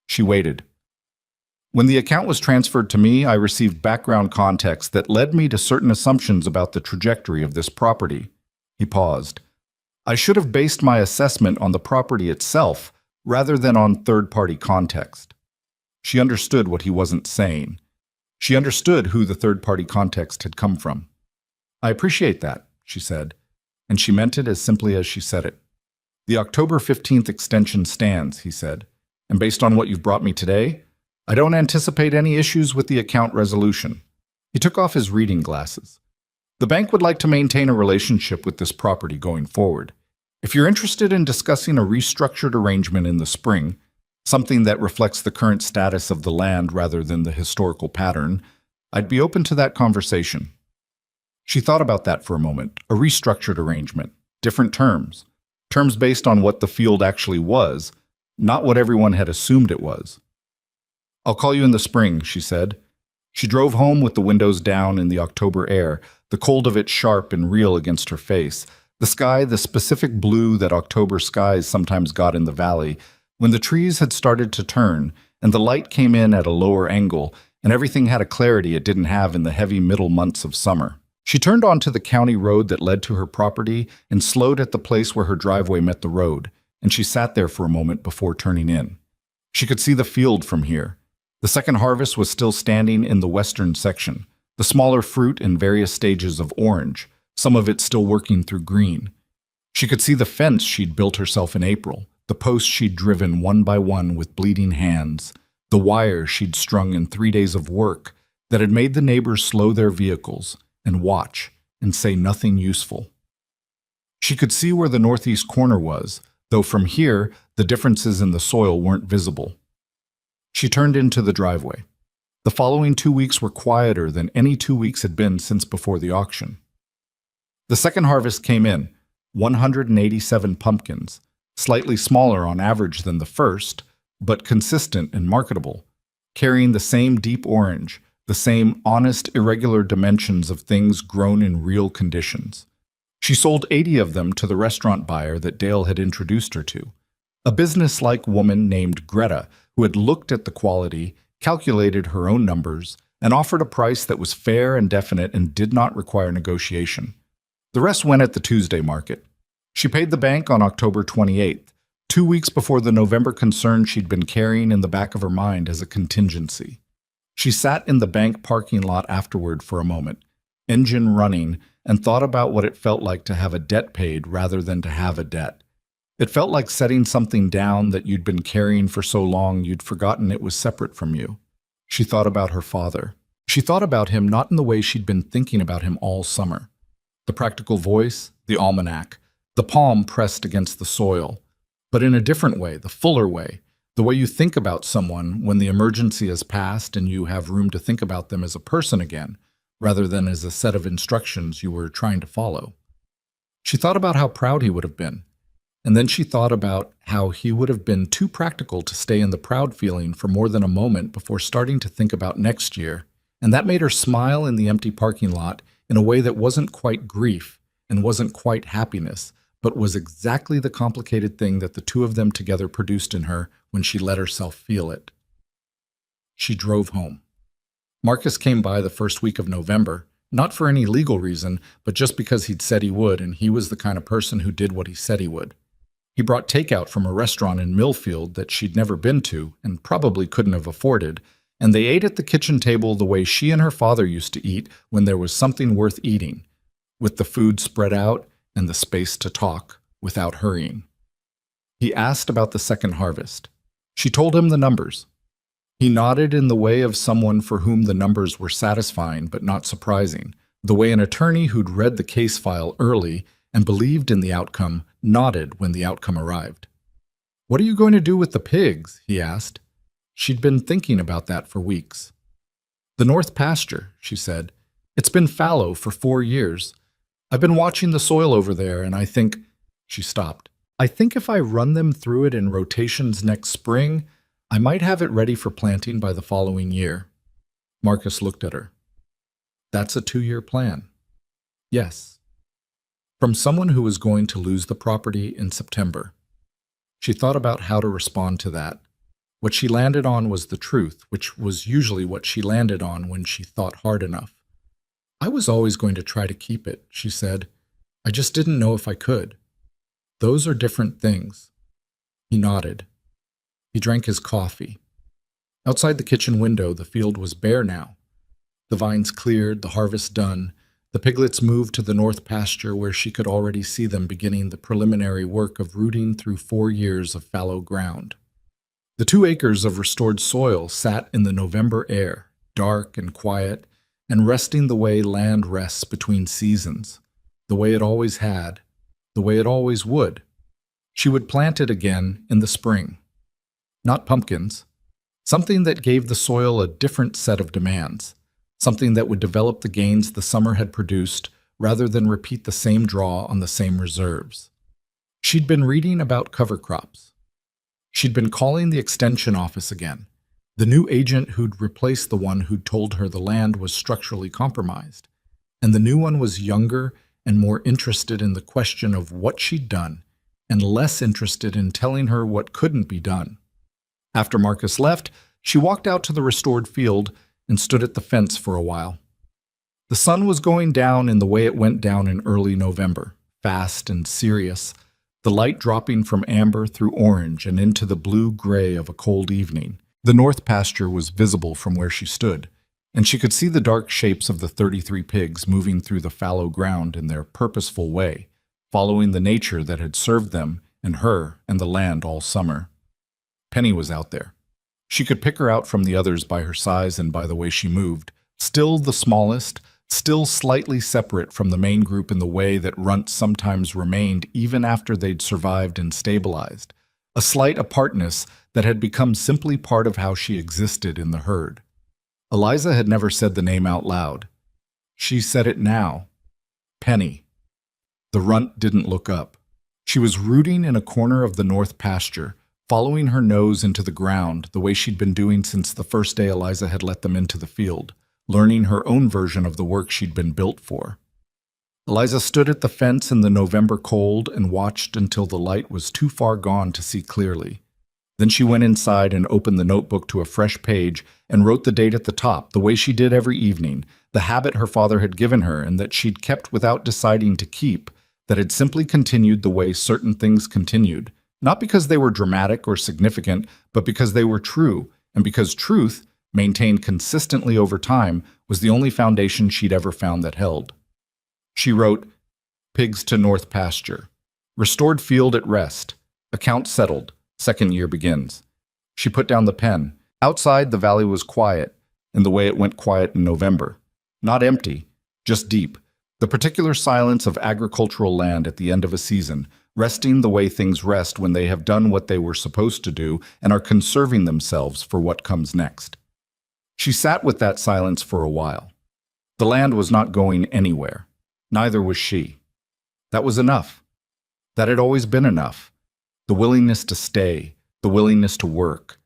She waited. "When the account was transferred to me, I received background context that led me to certain assumptions about the trajectory of this property." He paused. "I should have based my assessment on the property itself rather than on third-party context." She understood what he wasn't saying. She understood who the third-party context had come from. "I appreciate that," she said, and she meant it as simply as she said it. "The October 15th extension stands," he said, "and based on what you've brought me today, I don't anticipate any issues with the account resolution." He took off his reading glasses. "The bank would like to maintain a relationship with this property going forward. If you're interested in discussing a restructured arrangement in the spring, something that reflects the current status of the land rather than the historical pattern, I'd be open to that conversation." She thought about that for a moment. A restructured arrangement, different terms based on what the field actually was, not what everyone had assumed it was. "I'll call you in the spring," she said. She drove home with the windows down in the October air, the cold of it sharp and real against her face, the sky the specific blue that October skies sometimes got in the valley, when the trees had started to turn and the light came in at a lower angle and everything had a clarity it didn't have in the heavy middle months of summer. She turned onto the county road that led to her property and slowed at the place where her driveway met the road, and she sat there for a moment before turning in. She could see the field from here. The second harvest was still standing in the western section, the smaller fruit in various stages of orange, some of it still working through green. She could see the fence she'd built herself in April, the posts she'd driven one by one with bleeding hands, the wires she'd strung in 3 days of work that had made the neighbors slow their vehicles and watch and say nothing useful. She could see where the northeast corner was, though from here the differences in the soil weren't visible. She turned into the driveway. The following 2 weeks were quieter than any 2 weeks had been since before the auction. The second harvest came in, 187 pumpkins, slightly smaller on average than the first, but consistent and marketable, carrying the same deep orange, the same honest, irregular dimensions of things grown in real conditions. She sold 80 of them to the restaurant buyer that Dale had introduced her to, a businesslike woman named Greta who had looked at the quality, calculated her own numbers, and offered a price that was fair and definite and did not require negotiation. The rest went at the Tuesday market. She paid the bank on October 28th, 2 weeks before the November concern she'd been carrying in the back of her mind as a contingency. She sat in the bank parking lot afterward for a moment, engine running, and thought about what it felt like to have a debt paid rather than to have a debt. It felt like setting something down that you'd been carrying for so long you'd forgotten it was separate from you. She thought about her father. She thought about him not in the way she'd been thinking about him all summer. The practical voice, the almanac, the palm pressed against the soil, but in a different way, the fuller way, the way you think about someone when the emergency has passed and you have room to think about them as a person again, rather than as a set of instructions you were trying to follow. She thought about how proud he would have been, and then she thought about how he would have been too practical to stay in the proud feeling for more than a moment before starting to think about next year, and that made her smile in the empty parking lot in a way that wasn't quite grief and wasn't quite happiness, but was exactly the complicated thing that the two of them together produced in her when she let herself feel it. She drove home. Marcus came by the first week of November, Not for any legal reason, but just because he'd said he would, and he was the kind of person who did what he said he would. He brought takeout from a restaurant in Millfield that she'd never been to and probably couldn't have afforded, and they ate at the kitchen table the way she and her father used to eat when there was something worth eating, with the food spread out and the space to talk without hurrying. He asked about the second harvest. She told him the numbers. He nodded in the way of someone for whom the numbers were satisfying but not surprising, the way an attorney who'd read the case file early and believed in the outcome nodded when the outcome arrived. "What are you going to do with the pigs?" he asked. She'd been thinking about that for weeks. "The north pasture," she said. "It's been fallow for 4 years. I've been watching the soil over there, and I think—" She stopped. "I think if I run them through it in rotations next spring, I might have it ready for planting by the following year." Marcus looked at her. "That's a 2-year plan." "Yes." From someone who was going to lose the property in September. She thought about how to respond to that. What she landed on was the truth, which was usually what she landed on when she thought hard enough. "I was always going to try to keep it," she said. "I just didn't know if I could." "Those are different things." He nodded. He drank his coffee. Outside the kitchen window, the field was bare now. The vines cleared, the harvest done. The piglets moved to the north pasture where she could already see them beginning the preliminary work of rooting through 4 years of fallow ground. The 2 acres of restored soil sat in the November air, dark and quiet, and resting the way land rests between seasons, the way it always had, the way it always would. She would plant it again in the spring. Not pumpkins. Something that gave the soil a different set of demands. Something that would develop the gains the summer had produced rather than repeat the same draw on the same reserves. She'd been reading about cover crops. She'd been calling the extension office again, the new agent who'd replaced the one who'd told her the land was structurally compromised. And the new one was younger and more interested in the question of what she'd done, and less interested in telling her what couldn't be done. After Marcus left, she walked out to the restored field and stood at the fence for a while. The sun was going down in the way it went down in early November, fast and serious, the light dropping from amber through orange and into the blue-gray of a cold evening. The north pasture was visible from where she stood, and she could see the dark shapes of the 33 pigs moving through the fallow ground in their purposeful way, following the nature that had served them and her and the land all summer. Penny was out there. She could pick her out from the others by her size and by the way she moved, still the smallest, still slightly separate from the main group in the way that runts sometimes remained even after they'd survived and stabilized, a slight apartness that had become simply part of how she existed in the herd. Eliza had never said the name out loud. She said it now. Penny. The runt didn't look up. She was rooting in a corner of the north pasture, following her nose into the ground the way she'd been doing since the first day Eliza had let them into the field, learning her own version of the work she'd been built for. Eliza stood at the fence in the November cold and watched until the light was too far gone to see clearly. Then she went inside and opened the notebook to a fresh page and wrote the date at the top, the way she did every evening, the habit her father had given her and that she'd kept without deciding to keep, that had simply continued the way certain things continued, not because they were dramatic or significant, but because they were true, and because truth, maintained consistently over time, was the only foundation she'd ever found that held. She wrote, "Pigs to north pasture. Restored field at rest. Account settled. 2nd year begins." She put down the pen. Outside, the valley was quiet, in the way it went quiet in November. Not empty, just deep. The particular silence of agricultural land at the end of a season, resting the way things rest when they have done what they were supposed to do and are conserving themselves for what comes next. She sat with that silence for a while. The land was not going anywhere. Neither was she. That was enough. That had always been enough. The willingness to stay, the willingness to work,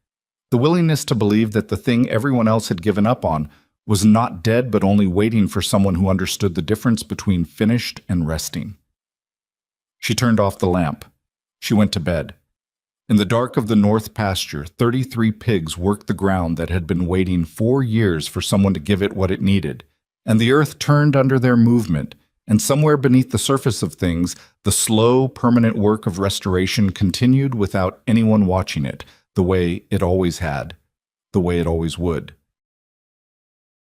the willingness to believe that the thing everyone else had given up on was not dead but only waiting for someone who understood the difference between finished and resting. She turned off the lamp. She went to bed. In the dark of the north pasture, 33 pigs worked the ground that had been waiting 4 years for someone to give it what it needed, And the earth turned under their movement, and somewhere beneath the surface of things, the slow, permanent work of restoration continued without anyone watching it, the way it always had, the way it always would.